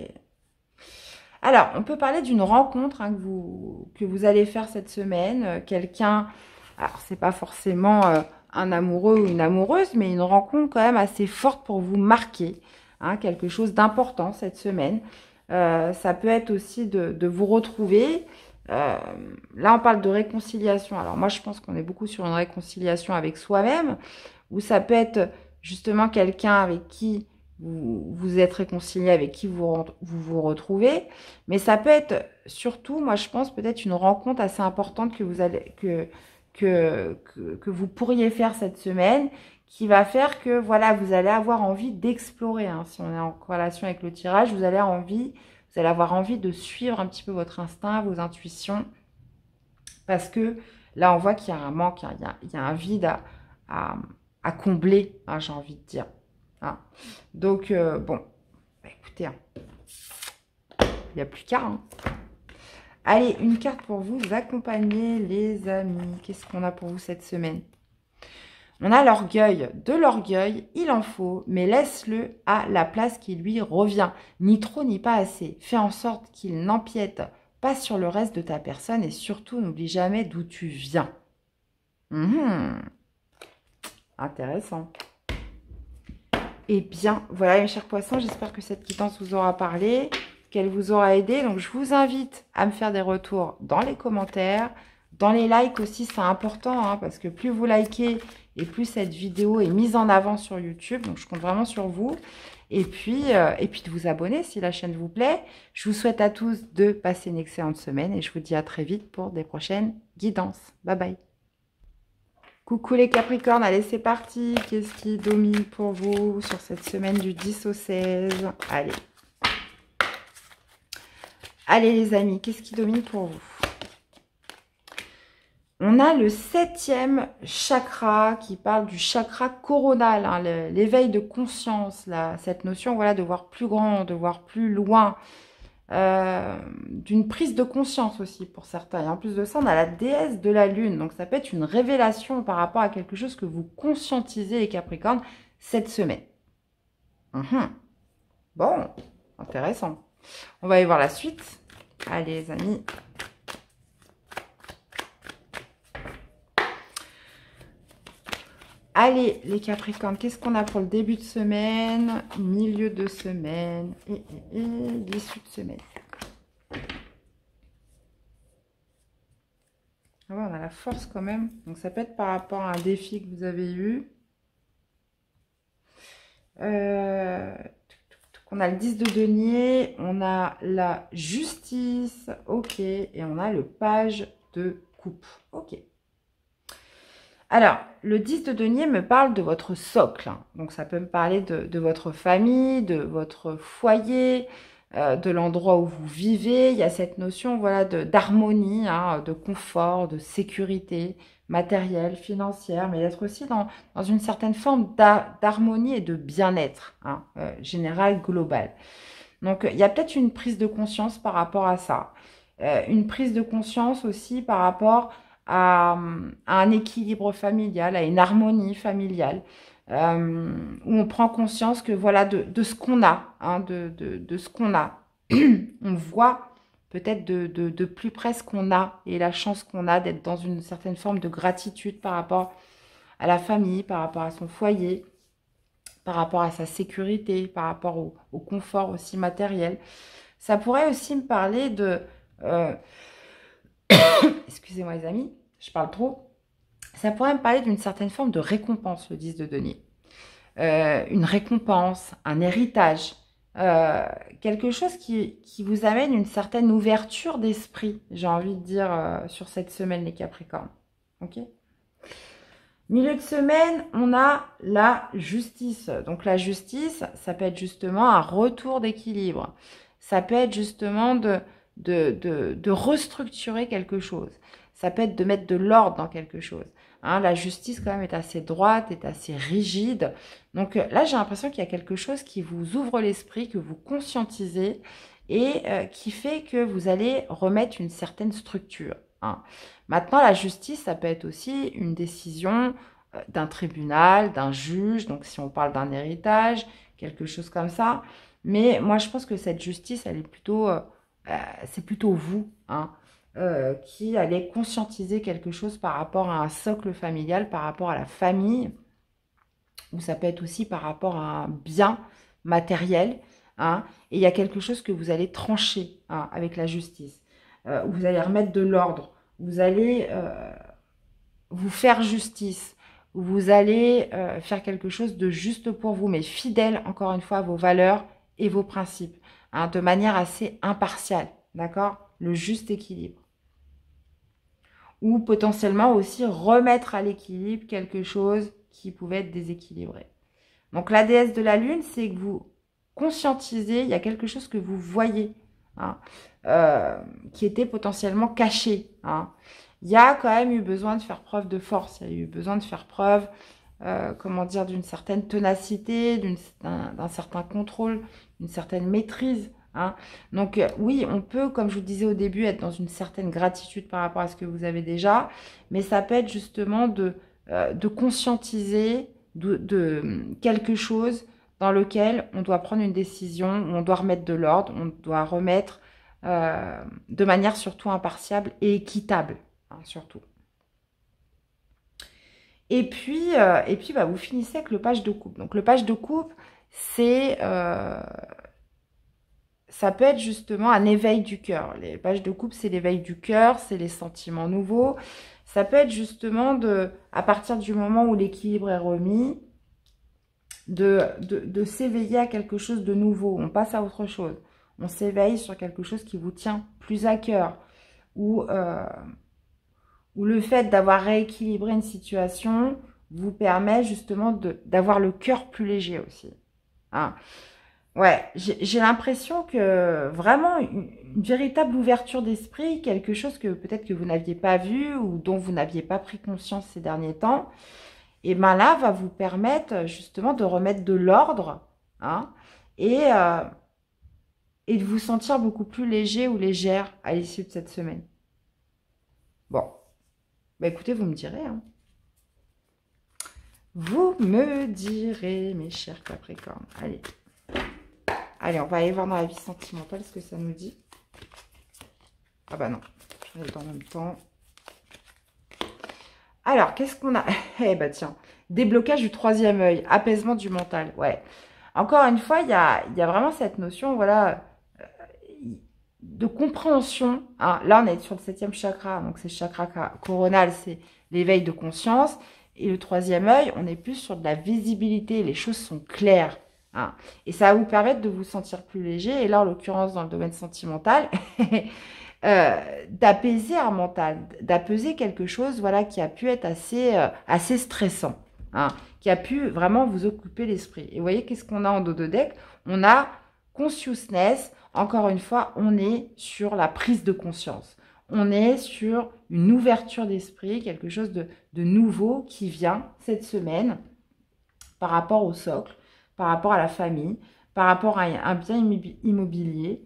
Alors, on peut parler d'une rencontre que vous allez faire cette semaine. Quelqu'un, alors c'est pas forcément un amoureux ou une amoureuse, mais une rencontre quand même assez forte pour vous marquer. Hein, quelque chose d'important cette semaine. Ça peut être aussi de vous retrouver. Là, on parle de réconciliation. Alors moi, je pense qu'on est beaucoup sur une réconciliation avec soi-même, ou ça peut être justement quelqu'un avec qui vous êtes réconcilié, avec qui vous retrouvez. Mais ça peut être surtout, moi je pense, peut-être une rencontre assez importante que vous pourriez faire cette semaine, qui va faire que voilà, vous allez avoir envie d'explorer. Hein. Si on est en corrélation avec le tirage, vous allez avoir envie de suivre un petit peu votre instinct, vos intuitions. Parce que là, on voit qu'il y a un manque, il y a un vide à combler, hein, j'ai envie de dire. Hein. Donc, bon, bah, écoutez, hein, il n'y a plus qu'à. Hein. Allez, une carte pour vous accompagner, les amis. Qu'est-ce qu'on a pour vous cette semaine? On a l'orgueil. De l'orgueil, il en faut, mais laisse-le à la place qui lui revient. Ni trop, ni pas assez. Fais en sorte qu'il n'empiète pas sur le reste de ta personne et surtout, n'oublie jamais d'où tu viens. Intéressant. Eh bien, voilà, mes chers poissons, j'espère que cette guidance vous aura parlé, qu'elle vous aura aidé. Donc, je vous invite à me faire des retours dans les commentaires. Dans les likes aussi, c'est important, hein, parce que plus vous likez et plus cette vidéo est mise en avant sur YouTube. Donc, je compte vraiment sur vous. Et puis de vous abonner si la chaîne vous plaît. Je vous souhaite à tous de passer une excellente semaine et je vous dis à très vite pour des prochaines guidances. Bye bye. Coucou les Capricornes, allez c'est parti. Qu'est-ce qui domine pour vous sur cette semaine du 10 au 16? Allez. Allez les amis, qu'est-ce qui domine pour vous? On a le 7e chakra qui parle du chakra coronal, hein, l'éveil de conscience, là, cette notion voilà, de voir plus grand, de voir plus loin, d'une prise de conscience aussi pour certains. Et en plus de ça, on a la déesse de la lune. Donc, ça peut être une révélation par rapport à quelque chose que vous conscientisez, les Capricornes, cette semaine. Bon, intéressant. On va aller voir la suite. Allez, les amis. Allez, les Capricornes, qu'est-ce qu'on a pour le début de semaine, milieu de semaine et l'issue de semaine? Ah ouais, on a la force quand même. Donc, ça peut être par rapport à un défi que vous avez eu. On a le 10 de denier, on a la justice, ok, et on a le page de coupe, ok. Alors, le 10 de denier me parle de votre socle. Hein. Donc, ça peut me parler de votre famille, de votre foyer, de l'endroit où vous vivez. Il y a cette notion, voilà, d'harmonie, hein, de confort, de sécurité matérielle, financière, mais d'être aussi dans une certaine forme d'harmonie et de bien-être, hein, général, global. Donc, il y a peut-être une prise de conscience par rapport à ça. Une prise de conscience aussi par rapport à un équilibre familial, à une harmonie familiale, où on prend conscience que voilà de ce qu'on a, hein, de ce qu'on a. On voit peut-être de plus près ce qu'on a et la chance qu'on a d'être dans une certaine forme de gratitude par rapport à la famille, par rapport à son foyer, par rapport à sa sécurité, par rapport au confort aussi matériel. Ça pourrait aussi me parler de... excusez-moi les amis, je parle trop. Ça pourrait me parler d'une certaine forme de récompense, le 10 de denier. Une récompense, un héritage, quelque chose qui vous amène une certaine ouverture d'esprit, j'ai envie de dire, sur cette semaine, les Capricornes. Ok ? Milieu de semaine, on a la justice. Donc la justice, ça peut être justement un retour d'équilibre. Ça peut être justement de restructurer quelque chose. Ça peut être de mettre de l'ordre dans quelque chose. Hein, la justice quand même est assez droite, est assez rigide. Donc là, j'ai l'impression qu'il y a quelque chose qui vous ouvre l'esprit, que vous conscientisez et qui fait que vous allez remettre une certaine structure. Hein. Maintenant, la justice, ça peut être aussi une décision d'un tribunal, d'un juge, donc si on parle d'un héritage, quelque chose comme ça. Mais moi, je pense que cette justice, elle est plutôt, c'est plutôt vous, hein, qui allez conscientiser quelque chose par rapport à un socle familial, par rapport à la famille, ou ça peut être aussi par rapport à un bien matériel, hein, et il y a quelque chose que vous allez trancher, hein, avec la justice. Vous allez remettre de l'ordre, vous allez vous faire justice, vous allez faire quelque chose de juste pour vous, mais fidèle, encore une fois, à vos valeurs et vos principes, hein, de manière assez impartiale, d'accord ? Le juste équilibre. Ou potentiellement aussi remettre à l'équilibre quelque chose qui pouvait être déséquilibré. Donc la déesse de la lune, c'est que vous conscientisez, il y a quelque chose que vous voyez, hein, qui était potentiellement caché. Hein. Il y a quand même eu besoin de faire preuve de force, il y a eu besoin de faire preuve, comment dire, d'une certaine ténacité, d'un certain contrôle, d'une certaine maîtrise. Hein. Donc oui, on peut, comme je vous disais au début, être dans une certaine gratitude par rapport à ce que vous avez déjà, mais ça peut être justement de conscientiser de quelque chose dans lequel on doit prendre une décision, on doit remettre de l'ordre, on doit remettre de manière surtout impartiale et équitable, hein, surtout. Et puis bah, vous finissez avec le page de coupe. Donc le page de coupe, c'est... ça peut être justement un éveil du cœur. Les pages de coupe, c'est l'éveil du cœur, c'est les sentiments nouveaux. Ça peut être justement à partir du moment où l'équilibre est remis, de s'éveiller à quelque chose de nouveau. On passe à autre chose. On s'éveille sur quelque chose qui vous tient plus à cœur. Ou le fait d'avoir rééquilibré une situation vous permet justement d'avoir le cœur plus léger aussi. Hein. Ouais, j'ai l'impression que vraiment une véritable ouverture d'esprit, quelque chose que peut-être que vous n'aviez pas vu ou dont vous n'aviez pas pris conscience ces derniers temps, et bien là, va vous permettre justement de remettre de l'ordre, hein, et de vous sentir beaucoup plus léger ou légère à l'issue de cette semaine. Bon, bah écoutez, vous me direz, hein. Vous me direz, mes chers Capricornes. Allez. Allez, on va aller voir dans la vie sentimentale ce que ça nous dit. Ah bah non, j'en ai en même temps. Alors, qu'est-ce qu'on a? Eh bah tiens, déblocage du troisième œil, apaisement du mental. Ouais. Encore une fois, il y a vraiment cette notion, voilà, de compréhension. Hein. Là, on est sur le 7e chakra, donc c'est le chakra coronal, c'est l'éveil de conscience. Et le troisième œil, on est plus sur de la visibilité, les choses sont claires. Hein. Et ça va vous permettre de vous sentir plus léger. Et là, en l'occurrence, dans le domaine sentimental, d'apaiser un mental, d'apaiser quelque chose voilà, qui a pu être assez stressant, hein, qui a pu vraiment vous occuper l'esprit. Et vous voyez, qu'est-ce qu'on a en dos de deck? On a consciousness. Encore une fois, on est sur la prise de conscience. On est sur une ouverture d'esprit, quelque chose de nouveau qui vient cette semaine par rapport au socle, par rapport à la famille, par rapport à un bien immobilier.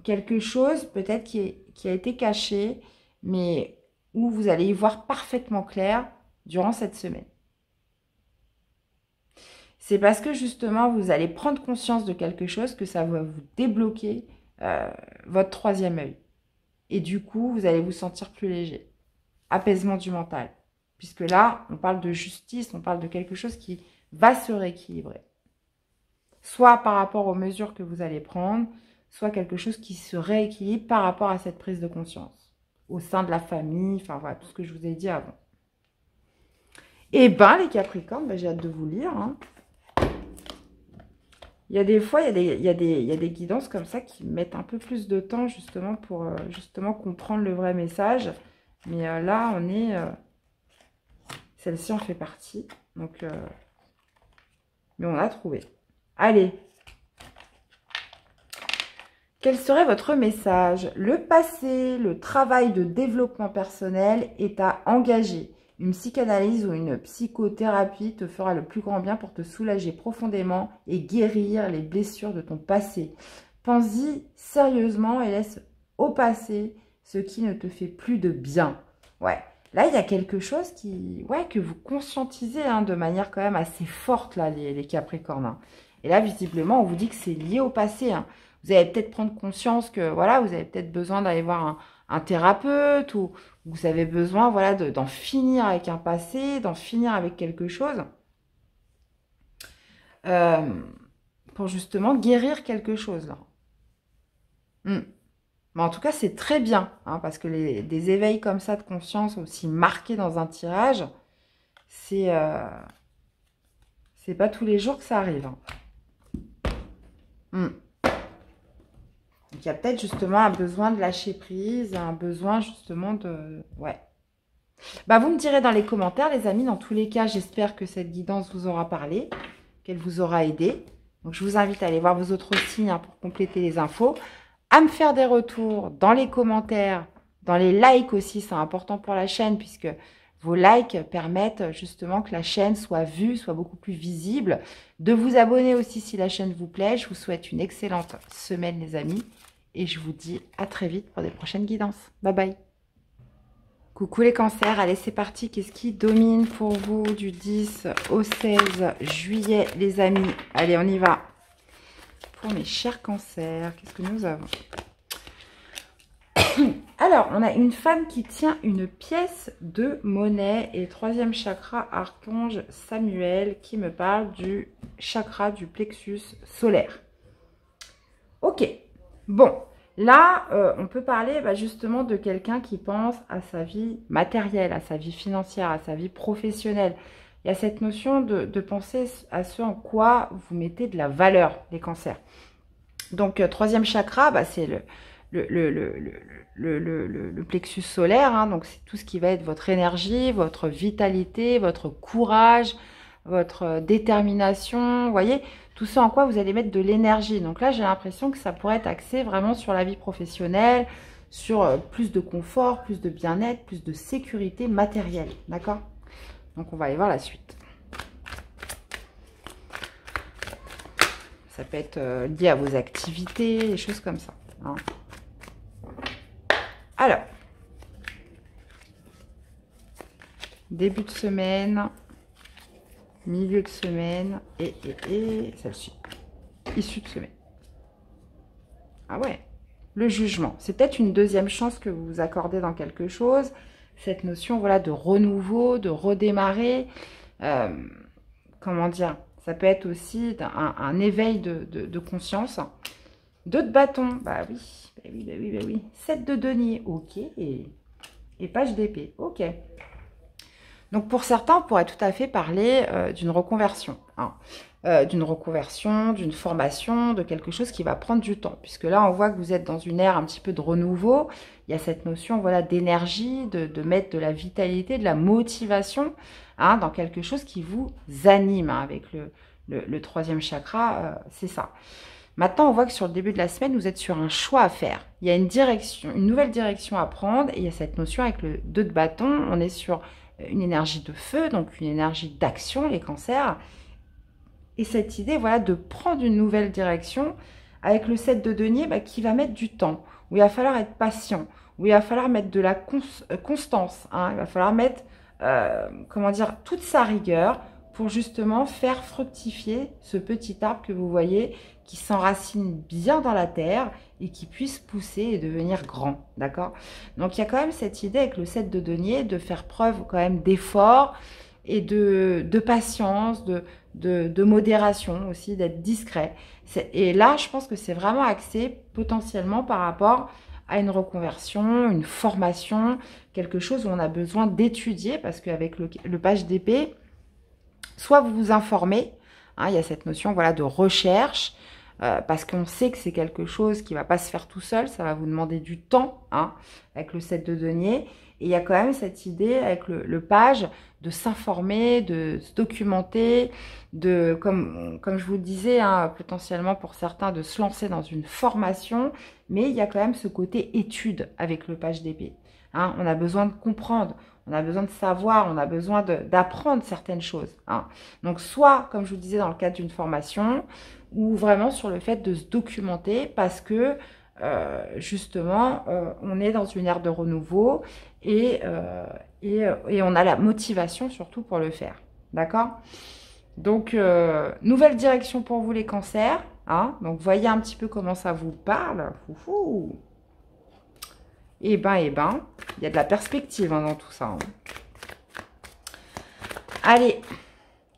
Quelque chose peut-être qui a été caché, mais où vous allez y voir parfaitement clair durant cette semaine. C'est parce que justement, vous allez prendre conscience de quelque chose que ça va vous débloquer votre troisième œil. Et du coup, vous allez vous sentir plus léger. Apaisement du mental. Puisque là, on parle de justice, on parle de quelque chose qui va se rééquilibrer. Soit par rapport aux mesures que vous allez prendre, soit quelque chose qui se rééquilibre par rapport à cette prise de conscience. Au sein de la famille, enfin voilà, tout ce que je vous ai dit avant. Et ben, les Capricornes, ben, j'ai hâte de vous lire, hein. Il y a des fois, il y a des guidances comme ça qui mettent un peu plus de temps justement pour justement comprendre le vrai message. Mais là, on est... celle-ci en fait partie. Donc, mais on a trouvé. Allez. Quel serait votre message? Le passé, le travail de développement personnel est à engager. Une psychanalyse ou une psychothérapie te fera le plus grand bien pour te soulager profondément et guérir les blessures de ton passé. Pense-y sérieusement et laisse au passé ce qui ne te fait plus de bien. Ouais, là, il y a quelque chose que vous conscientisez hein, de manière quand même assez forte, là, les Capricornes. Hein. Et là, visiblement, on vous dit que c'est lié au passé. Hein. Vous allez peut-être prendre conscience que, voilà, vous avez peut-être besoin d'aller voir un thérapeute ou vous avez besoin voilà, d'en finir avec un passé, d'en finir avec quelque chose pour justement guérir quelque chose là. Mais en tout cas, c'est très bien hein, parce que des éveils comme ça de conscience aussi marqués dans un tirage, c'est pas tous les jours que ça arrive. Hein. Donc, il y a peut-être justement un besoin de lâcher prise, un besoin justement de... Ouais. Bah, vous me direz dans les commentaires, les amis. Dans tous les cas, j'espère que cette guidance vous aura parlé, qu'elle vous aura aidé. Donc, je vous invite à aller voir vos autres signes hein, pour compléter les infos. À me faire des retours dans les commentaires, dans les likes aussi. C'est important pour la chaîne puisque vos likes permettent justement que la chaîne soit vue, soit beaucoup plus visible. De vous abonner aussi si la chaîne vous plaît. Je vous souhaite une excellente semaine, les amis. Et je vous dis à très vite pour des prochaines guidances. Bye bye. Coucou les cancers, allez c'est parti. Qu'est-ce qui domine pour vous du 10 au 16 juillet les amis? Allez, on y va. Pour mes chers cancers, qu'est-ce que nous avons? Alors, on a une femme qui tient une pièce de monnaie et troisième chakra, archange Samuel, qui me parle du chakra du plexus solaire. Ok, bon, là, on peut parler justement de quelqu'un qui pense à sa vie matérielle, à sa vie financière, à sa vie professionnelle. Il y a cette notion de penser à ce en quoi vous mettez de la valeur, les cancers. Donc, troisième chakra, c'est le plexus solaire, hein, donc c'est tout ce qui va être votre énergie, votre vitalité, votre courage, votre détermination, vous voyez, tout ça en quoi vous allez mettre de l'énergie. Donc là, j'ai l'impression que ça pourrait être axé vraiment sur la vie professionnelle, sur plus de confort, plus de bien-être, plus de sécurité matérielle, d'accord? Donc on va aller voir la suite. Ça peut être lié à vos activités, des choses comme ça. Hein. Alors, début de semaine, milieu de semaine et celle-ci, issue de semaine. Ah ouais, le jugement. C'est peut-être une deuxième chance que vous vous accordez dans quelque chose. Cette notion voilà, de renouveau, de redémarrer. Comment dire? Ça peut être aussi un éveil de conscience. 2 de bâton, bah oui. 7 de denier, ok. Et page d'épée, ok. Donc pour certains, on pourrait tout à fait parler d'une reconversion. Hein. d'une reconversion, d'une formation, de quelque chose qui va prendre du temps. Puisque là, on voit que vous êtes dans une ère un petit peu de renouveau. Il y a cette notion, voilà, d'énergie, de mettre de la vitalité, de la motivation, hein, dans quelque chose qui vous anime, hein, avec le troisième chakra, c'est ça. Maintenant, on voit que sur le début de la semaine, vous êtes sur un choix à faire. Il y a une direction, une nouvelle direction à prendre, et il y a cette notion avec le 2 de bâton. On est sur une énergie de feu, donc une énergie d'action, les cancers. Et cette idée, voilà, de prendre une nouvelle direction avec le 7 de denier, bah, qui va mettre du temps, où il va falloir être patient, où il va falloir mettre de la constance, hein, il va falloir mettre, comment dire, toute sa rigueur pour justement faire fructifier ce petit arbre que vous voyez, qui s'enracine bien dans la terre et qui puisse pousser et devenir grand, d'accord? Donc il y a quand même cette idée avec le 7 de denier de faire preuve quand même d'effort et de patience, de modération aussi, d'être discret. Et là, je pense que c'est vraiment axé potentiellement par rapport à une reconversion, une formation, quelque chose où on a besoin d'étudier, parce qu'avec le page d'épée, soit vous vous informez, hein, il y a cette notion, voilà, de recherche, parce qu'on sait que c'est quelque chose qui ne va pas se faire tout seul, ça va vous demander du temps, hein, avec le 7 de denier. Et il y a quand même cette idée avec le page de s'informer, de se documenter, comme je vous le disais, hein, potentiellement pour certains, de se lancer dans une formation. Mais il y a quand même ce côté étude avec le page d'épée. Hein, on a besoin de comprendre, on a besoin de savoir, on a besoin d'apprendre certaines choses. Hein. Donc soit, comme je vous disais, dans le cadre d'une formation, ou vraiment sur le fait de se documenter, parce que justement, on est dans une ère de renouveau et on a la motivation surtout pour le faire. D'accord? Donc, nouvelle direction pour vous les cancers. Hein, donc, voyez un petit peu comment ça vous parle. Fouhou. Eh ben, il y a de la perspective, hein, dans tout ça. Hein. Allez,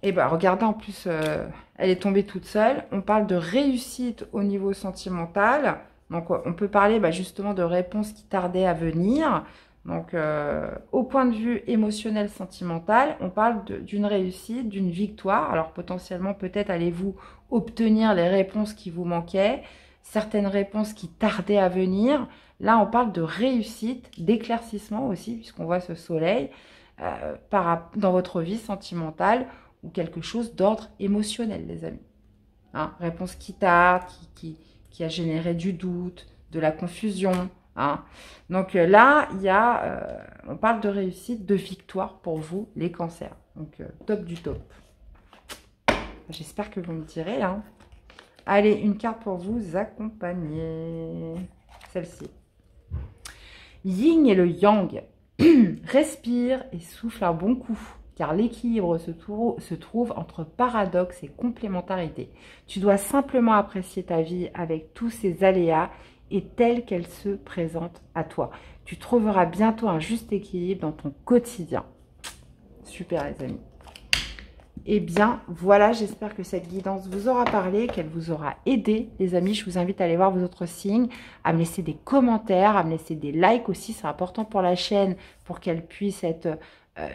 eh ben, regardez, en plus, elle est tombée toute seule. On parle de réussite au niveau sentimental. Donc, on peut parler justement de réponses qui tardaient à venir. Donc, au point de vue émotionnel, sentimental, on parle d'une réussite, d'une victoire. Alors, potentiellement, peut-être allez-vous obtenir les réponses qui vous manquaient, certaines réponses qui tardaient à venir. Là, on parle de réussite, d'éclaircissement aussi, puisqu'on voit ce soleil dans votre vie sentimentale, ou quelque chose d'ordre émotionnel, les amis. Hein, réponse qui tarde, qui a généré du doute, de la confusion. Hein. Donc là, on parle de réussite, de victoire pour vous, les cancers. Donc top du top. J'espère que vous me direz. Hein. Allez, une carte pour vous accompagner. Celle-ci. Yin et le yang. Respire et souffle un bon coup, car l'équilibre se trouve entre paradoxe et complémentarité. Tu dois simplement apprécier ta vie avec tous ses aléas et telle qu'elle se présente à toi. Tu trouveras bientôt un juste équilibre dans ton quotidien. Super, les amis. Eh bien, voilà, j'espère que cette guidance vous aura parlé, qu'elle vous aura aidé. Les amis, je vous invite à aller voir vos autres signes, à me laisser des commentaires, à me laisser des likes aussi. C'est important pour la chaîne, pour qu'elle puisse être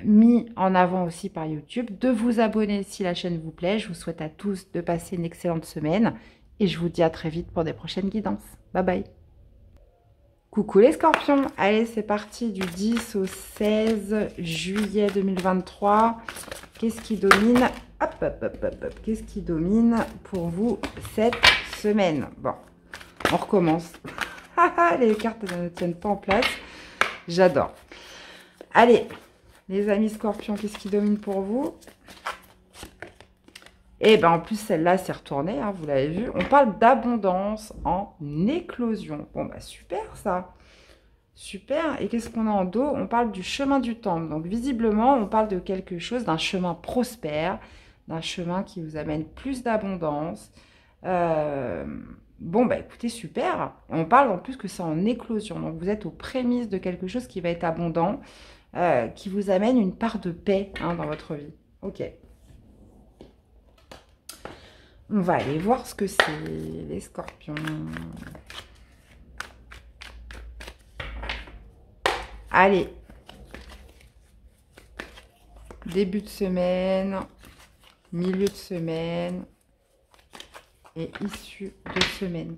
mise en avant aussi par YouTube. De vous abonner si la chaîne vous plaît. Je vous souhaite à tous de passer une excellente semaine. Et je vous dis à très vite pour des prochaines guidances. Bye bye. Coucou les scorpions, allez c'est parti du 10 au 16 juillet 2023. Qu'est-ce qui domine? Qu'est-ce qui domine pour vous cette semaine? Bon, on recommence. Les cartes ne tiennent pas en place. J'adore. Allez, les amis scorpions, qu'est-ce qui domine pour vous? Et bien en plus celle-là s'est retournée, hein, vous l'avez vu. On parle d'abondance en éclosion. Bon bah super ça. Super. Et qu'est-ce qu'on a en dos? On parle du chemin du temple. Donc visiblement on parle de quelque chose, d'un chemin prospère, d'un chemin qui vous amène plus d'abondance. Bon bah écoutez, super. On parle en plus que c'est en éclosion. Donc vous êtes aux prémices de quelque chose qui va être abondant, qui vous amène une part de paix, hein, dans votre vie. Ok. On va aller voir ce que c'est, les scorpions. Allez. Début de semaine, milieu de semaine, et issue de semaine.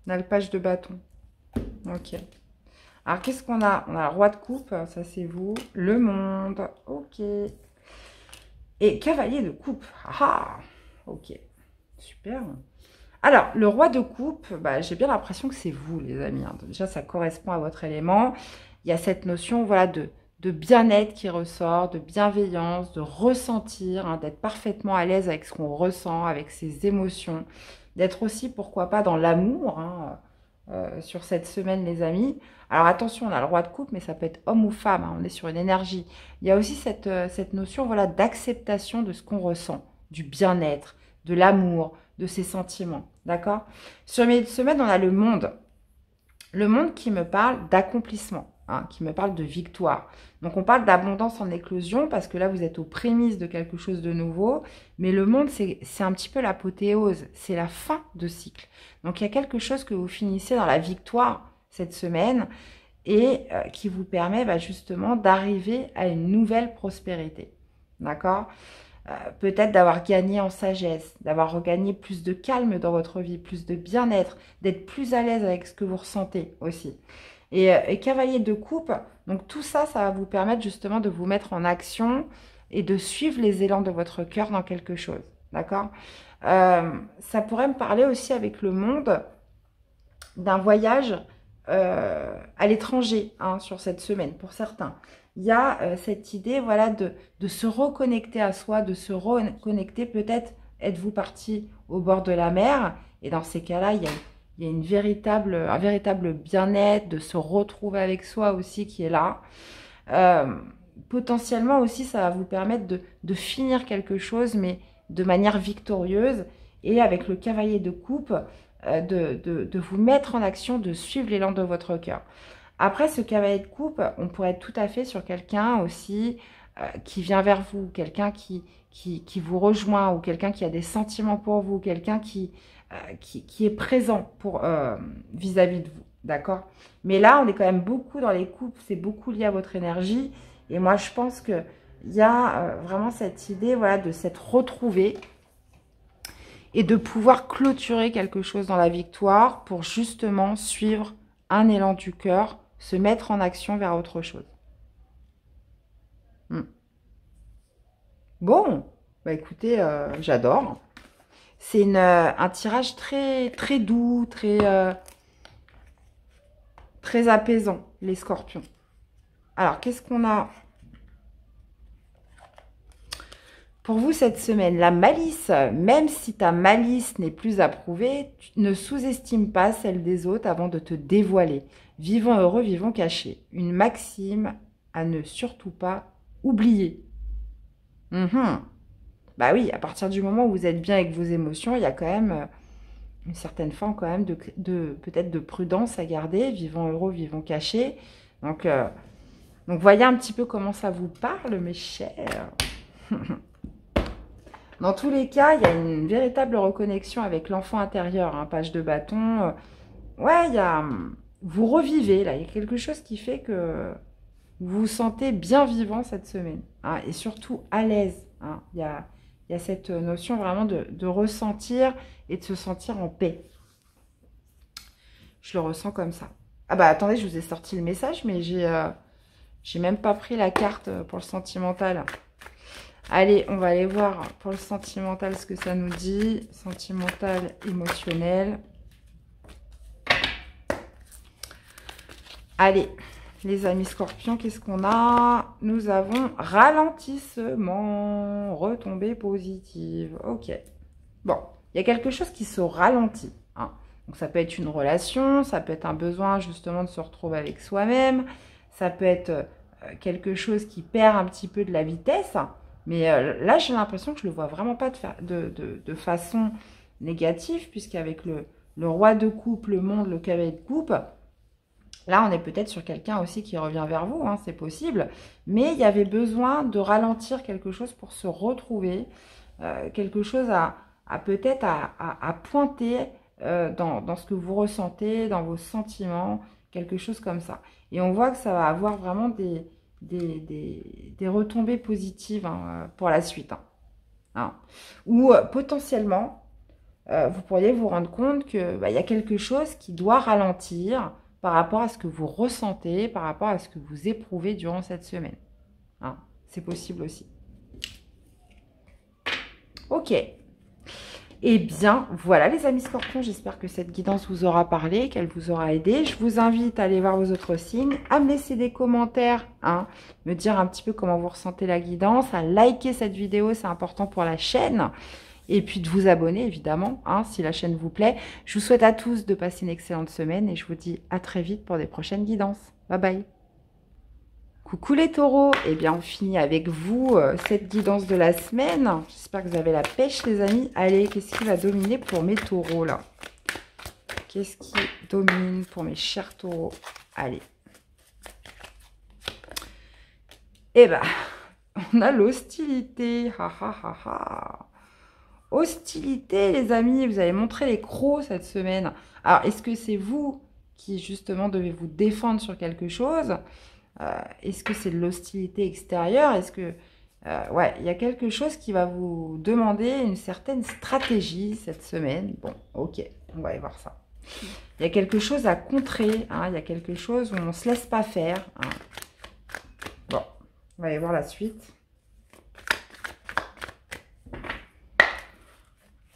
On a le page de bâton. Ok. Alors, qu'est-ce qu'on a? On a le roi de coupe, ça c'est vous. Le monde, ok. Et cavalier de coupe. Ah, ok. Super. Alors, le roi de coupe, bah, j'ai bien l'impression que c'est vous, les amis. Hein. Déjà, ça correspond à votre élément. Il y a cette notion, voilà, de bien-être qui ressort, de bienveillance, de ressentir, hein, d'être parfaitement à l'aise avec ce qu'on ressent, avec ses émotions, d'être aussi, pourquoi pas, dans l'amour, hein, sur cette semaine, les amis. Alors, attention, on a le roi de coupe, mais ça peut être homme ou femme, hein, on est sur une énergie. Il y a aussi cette notion, voilà, d'acceptation de ce qu'on ressent, du bien-être, de l'amour, de ses sentiments, d'accord? Sur mes semaines, on a le monde. Le monde qui me parle d'accomplissement, hein, qui me parle de victoire. Donc, on parle d'abondance en éclosion parce que là, vous êtes aux prémices de quelque chose de nouveau. Mais le monde, c'est un petit peu l'apothéose. C'est la fin de cycle. Donc, il y a quelque chose que vous finissez dans la victoire cette semaine et qui vous permet justement d'arriver à une nouvelle prospérité. D'accord? Peut-être d'avoir gagné en sagesse, d'avoir regagné plus de calme dans votre vie, plus de bien-être, d'être plus à l'aise avec ce que vous ressentez aussi. Et cavalier de coupe, donc tout ça, ça va vous permettre justement de vous mettre en action et de suivre les élans de votre cœur dans quelque chose, d'accord? Ça pourrait me parler aussi avec le monde d'un voyage à l'étranger, hein, sur cette semaine, pour certains. Il y a cette idée, voilà, de se reconnecter à soi, de se reconnecter. Peut-être êtes-vous parti au bord de la mer, et dans ces cas-là, il y a un véritable bien-être, de se retrouver avec soi aussi qui est là. Potentiellement aussi, ça va vous permettre de finir quelque chose, mais de manière victorieuse. Et avec le cavalier de coupe, de vous mettre en action, de suivre l'élan de votre cœur. Après, ce cavalier de coupe, on pourrait être tout à fait sur quelqu'un aussi qui vient vers vous, quelqu'un qui vous rejoint, ou quelqu'un qui a des sentiments pour vous, quelqu'un qui est présent vis-à-vis de vous, d'accord? Mais là, on est quand même beaucoup dans les coupes, c'est beaucoup lié à votre énergie. Et moi, je pense qu'il y a vraiment cette idée, voilà, de s'être retrouvé et de pouvoir clôturer quelque chose dans la victoire pour justement suivre un élan du cœur, se mettre en action vers autre chose. Bon, bah écoutez, j'adore. C'est un tirage très, très doux, très apaisant, les scorpions. Alors, qu'est-ce qu'on a pour vous cette semaine? La malice. Même si ta malice n'est plus approuvée, ne sous-estime pas celle des autres avant de te dévoiler. Vivons heureux, vivons cachés. Une maxime à ne surtout pas oublier. Bah oui, à partir du moment où vous êtes bien avec vos émotions, il y a quand même une certaine forme quand même peut-être de prudence à garder. Vivons heureux, vivons cachés. Donc, voyez un petit peu comment ça vous parle, mes chers. Dans tous les cas, il y a une véritable reconnexion avec l'enfant intérieur, hein, page de bâton. Ouais, vous revivez, là. Il y a quelque chose qui fait que vous vous sentez bien vivant cette semaine, hein, et surtout à l'aise. Hein. Il y a cette notion vraiment de ressentir et de se sentir en paix. Je le ressens comme ça. Ah bah attendez, je vous ai sorti le message, mais j'ai même pas pris la carte pour le sentimental. Allez, on va aller voir pour le sentimental ce que ça nous dit. Sentimental, émotionnel. Allez, les amis scorpions, qu'est-ce qu'on a? Nous avons ralentissement, retombée positive. Ok. Bon, il y a quelque chose qui se ralentit. Hein. Donc, ça peut être une relation, ça peut être un besoin justement de se retrouver avec soi-même. Ça peut être quelque chose qui perd un petit peu de la vitesse. Mais là, j'ai l'impression que je ne le vois vraiment pas de façon négative, puisqu'avec le roi de coupe, le monde, le cavalier de coupe, là, on est peut-être sur quelqu'un aussi qui revient vers vous, hein, c'est possible. Mais il y avait besoin de ralentir quelque chose pour se retrouver, quelque chose à peut-être à pointer dans ce que vous ressentez, dans vos sentiments, quelque chose comme ça. Et on voit que ça va avoir vraiment des retombées positives, hein, pour la suite. Hein. Hein. Ou potentiellement, vous pourriez vous rendre compte qu'il y a quelque chose qui doit ralentir par rapport à ce que vous ressentez, par rapport à ce que vous éprouvez durant cette semaine. Hein, c'est possible aussi. Ok. Eh bien, voilà les amis scorpions, j'espère que cette guidance vous aura parlé, qu'elle vous aura aidé. Je vous invite à aller voir vos autres signes, à me laisser des commentaires, hein, me dire un petit peu comment vous ressentez la guidance, à liker cette vidéo, c'est important pour la chaîne. Et puis de vous abonner, évidemment, hein, si la chaîne vous plaît. Je vous souhaite à tous de passer une excellente semaine et je vous dis à très vite pour des prochaines guidances. Bye bye. Coucou les taureaux, eh bien on finit avec vous cette guidance de la semaine. J'espère que vous avez la pêche les amis. Allez, qu'est-ce qui va dominer pour mes taureaux là? Qu'est-ce qui domine pour mes chers taureaux? Allez. Eh ben, on a l'hostilité. Ha ha ha ha. Hostilité les amis, vous allez montrer les crocs cette semaine. Alors, est-ce que c'est vous qui justement devez vous défendre sur quelque chose? Est-ce que c'est de l'hostilité extérieure? Est-ce que... ouais, il y a quelque chose qui va vous demander une certaine stratégie cette semaine. Bon, ok, on va aller voir ça. Il y a quelque chose à contrer, hein, il y a quelque chose où on ne se laisse pas faire. Hein. Bon, on va aller voir la suite.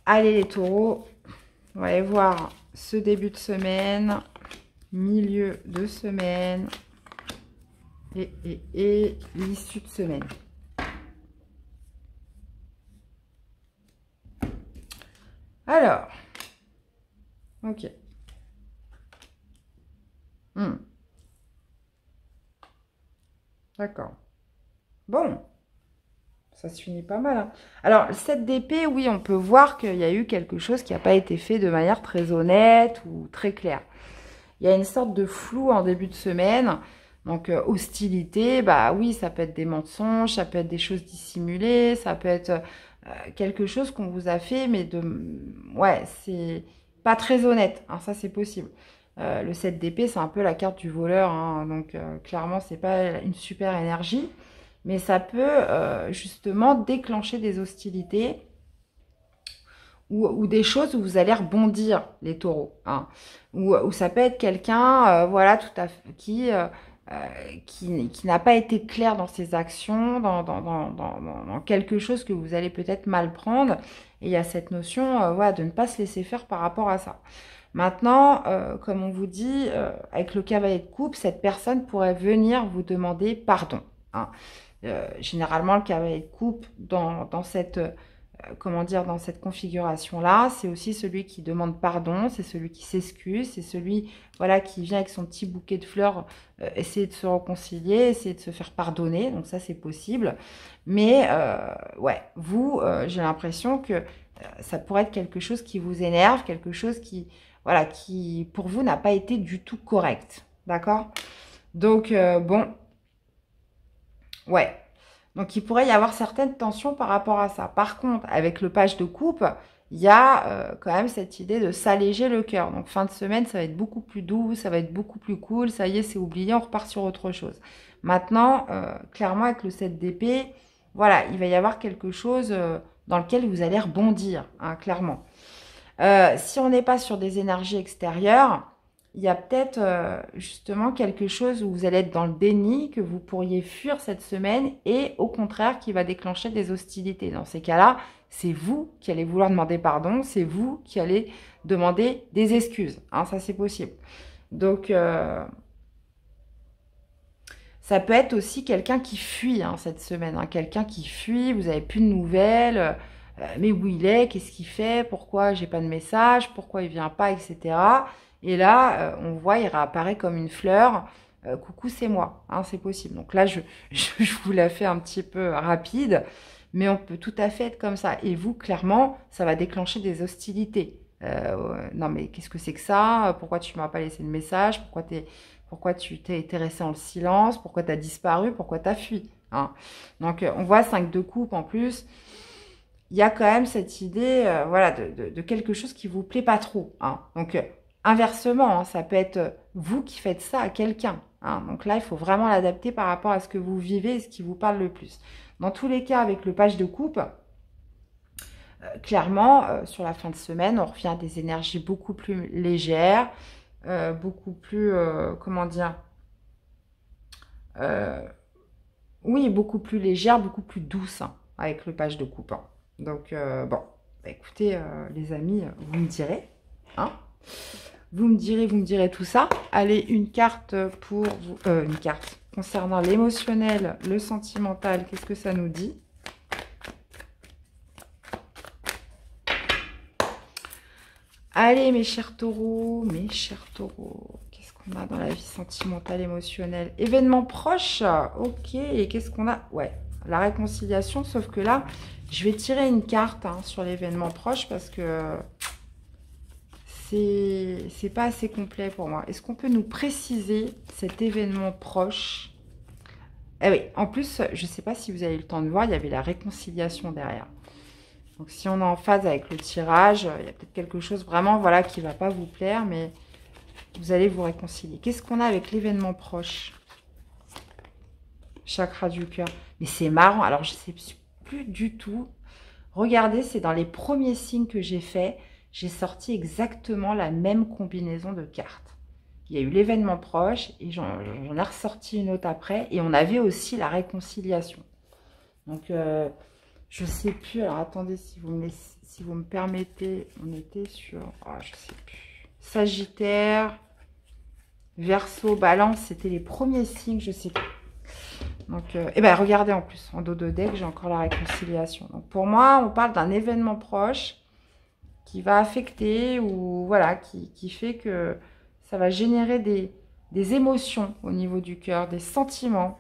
Allez les taureaux, on va aller voir ce début de semaine, milieu de semaine. Et l'issue de semaine. Alors, ok. D'accord. Bon, ça se finit pas mal. Hein. Alors, le 7 d'épée, oui, on peut voir qu'il y a eu quelque chose qui n'a pas été fait de manière très honnête ou très claire. Il y a une sorte de flou en début de semaine. Donc, hostilité, bah oui, ça peut être des mensonges, ça peut être des choses dissimulées, ça peut être quelque chose qu'on vous a fait, mais ouais, c'est pas très honnête, hein, ça c'est possible. Le 7 d'épée, c'est un peu la carte du voleur, hein, donc clairement, c'est pas une super énergie, mais ça peut justement déclencher des hostilités ou des choses où vous allez rebondir, les taureaux, hein, où ça peut être quelqu'un, voilà, tout à fait, qui n'a pas été clair dans ses actions, dans quelque chose que vous allez peut-être mal prendre. Et il y a cette notion voilà, de ne pas se laisser faire par rapport à ça. Maintenant, comme on vous dit, avec le cavalier de coupe, cette personne pourrait venir vous demander pardon. Hein. Généralement, le cavalier de coupe, dans cette... comment dire, dans cette configuration-là, c'est aussi celui qui demande pardon, c'est celui qui s'excuse, c'est celui voilà, qui vient avec son petit bouquet de fleurs, essayer de se réconcilier, essayer de se faire pardonner, donc ça c'est possible. Mais ouais, vous, j'ai l'impression que ça pourrait être quelque chose qui vous énerve, quelque chose qui, voilà, qui pour vous n'a pas été du tout correct, d'accord? Donc bon, ouais. Donc, il pourrait y avoir certaines tensions par rapport à ça. Par contre, avec le page de coupe, il y a quand même cette idée de s'alléger le cœur. Donc, fin de semaine, ça va être beaucoup plus doux, ça va être beaucoup plus cool. Ça y est, c'est oublié, on repart sur autre chose. Maintenant, clairement, avec le 7 d'épée, voilà, il va y avoir quelque chose dans lequel vous allez rebondir, hein, clairement. Si on n'est pas sur des énergies extérieures, il y a peut-être justement quelque chose où vous allez être dans le déni, que vous pourriez fuir cette semaine et au contraire qui va déclencher des hostilités. Dans ces cas-là, c'est vous qui allez vouloir demander pardon, c'est vous qui allez demander des excuses. Hein, ça, c'est possible. Donc, ça peut être aussi quelqu'un qui fuit hein, cette semaine. Hein, quelqu'un qui fuit, vous n'avez plus de nouvelles, mais où il est, qu'est-ce qu'il fait, pourquoi j'ai pas de message, pourquoi il vient pas, etc. Et là, on voit, il réapparaît comme une fleur. Coucou, c'est moi. Hein, c'est possible. Donc là, je vous la fais un petit peu rapide. Mais on peut tout à fait être comme ça. Et vous, clairement, ça va déclencher des hostilités. Non, mais qu'est-ce que c'est que ça? Pourquoi tu m'as pas laissé de message? Pourquoi tu t'es resté en le silence? Pourquoi tu as disparu? Pourquoi tu as fui? Hein, donc, on voit 5 de coupe en plus. Il y a quand même cette idée voilà, de quelque chose qui vous plaît pas trop. Hein. Donc, inversement, hein, ça peut être vous qui faites ça à quelqu'un. Hein. Donc là, il faut vraiment l'adapter par rapport à ce que vous vivez et ce qui vous parle le plus. Dans tous les cas, avec le page de coupe, clairement, sur la fin de semaine, on revient à des énergies beaucoup plus légères, beaucoup plus, comment dire, oui, beaucoup plus légères, beaucoup plus douces, hein, avec le page de coupe. Hein. Donc, bon, bah, écoutez, les amis, vous me direz, hein. Vous me direz tout ça. Allez, une carte pour vous, une carte concernant l'émotionnel, le sentimental, qu'est-ce que ça nous dit? Allez, mes chers taureaux, qu'est-ce qu'on a dans la vie sentimentale, émotionnelle? Événement proche, ok, et qu'est-ce qu'on a? Ouais, la réconciliation, sauf que là, je vais tirer une carte hein, sur l'événement proche parce que c'est pas assez complet pour moi. Est-ce qu'on peut nous préciser cet événement proche? Eh oui, en plus, je ne sais pas si vous avez eu le temps de voir, il y avait la réconciliation derrière. Donc, si on est en phase avec le tirage, il y a peut-être quelque chose vraiment voilà, qui ne va pas vous plaire, mais vous allez vous réconcilier. Qu'est-ce qu'on a avec l'événement proche? Chakra du cœur. Mais c'est marrant, alors je ne sais plus du tout. Regardez, c'est dans les premiers signes que j'ai fait. J'ai sorti exactement la même combinaison de cartes. Il y a eu l'événement proche et j'en ai ressorti une autre après. Et on avait aussi la réconciliation. Donc, je ne sais plus. Alors, attendez, si vous me permettez, on était sur... Oh, je ne sais plus. Sagittaire, Verseau, Balance, c'était les premiers signes, je ne sais plus. Donc, et ben regardez en plus, en dos de deck, j'ai encore la réconciliation. Donc, pour moi, on parle d'un événement proche qui va affecter ou voilà, qui fait que ça va générer des émotions au niveau du cœur, des sentiments.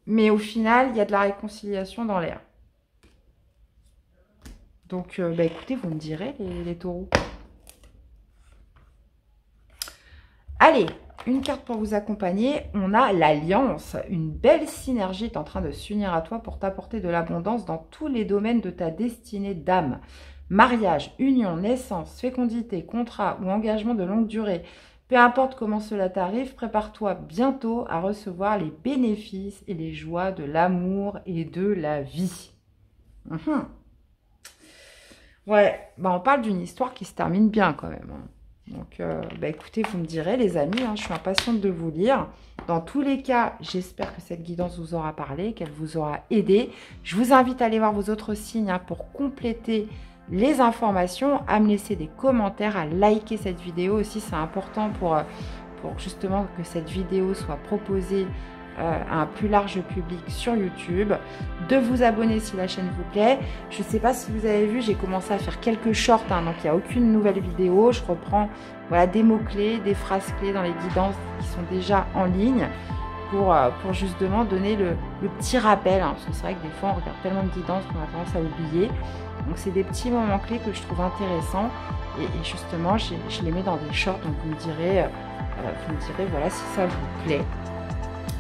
Mais au final, il y a de la réconciliation dans l'air. Donc, bah, écoutez, vous me direz, les taureaux. Allez, une carte pour vous accompagner. On a l'alliance. Une belle synergie est en train de s'unir à toi pour t'apporter de l'abondance dans tous les domaines de ta destinée d'âme. Mariage, union, naissance, fécondité, contrat ou engagement de longue durée. Peu importe comment cela t'arrive, prépare-toi bientôt à recevoir les bénéfices et les joies de l'amour et de la vie. Ouais, bah on parle d'une histoire qui se termine bien quand même. Donc, bah écoutez, vous me direz les amis, hein, je suis impatiente de vous lire. Dans tous les cas, j'espère que cette guidance vous aura parlé, qu'elle vous aura aidé. Je vous invite à aller voir vos autres signes hein, pour compléter les informations, à me laisser des commentaires, à liker cette vidéo aussi, c'est important pour justement que cette vidéo soit proposée à un plus large public sur YouTube, de vous abonner si la chaîne vous plaît. Je ne sais pas si vous avez vu, j'ai commencé à faire quelques shorts, hein, donc il n'y a aucune nouvelle vidéo. Je reprends voilà, des mots-clés, des phrases clés dans les guidances qui sont déjà en ligne pour justement donner le petit rappel. Hein, parce que c'est vrai que des fois, on regarde tellement de guidances qu'on a tendance à oublier. Donc, c'est des petits moments clés que je trouve intéressants. Et justement, je les mets dans des shorts. Donc, vous me direz voilà, si ça vous plaît.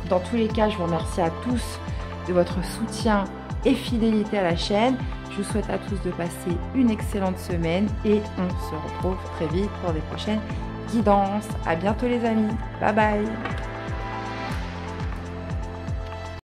Dans tous les cas, je vous remercie à tous de votre soutien et fidélité à la chaîne. Je vous souhaite à tous de passer une excellente semaine et on se retrouve très vite pour des prochaines guidances. À bientôt les amis. Bye bye.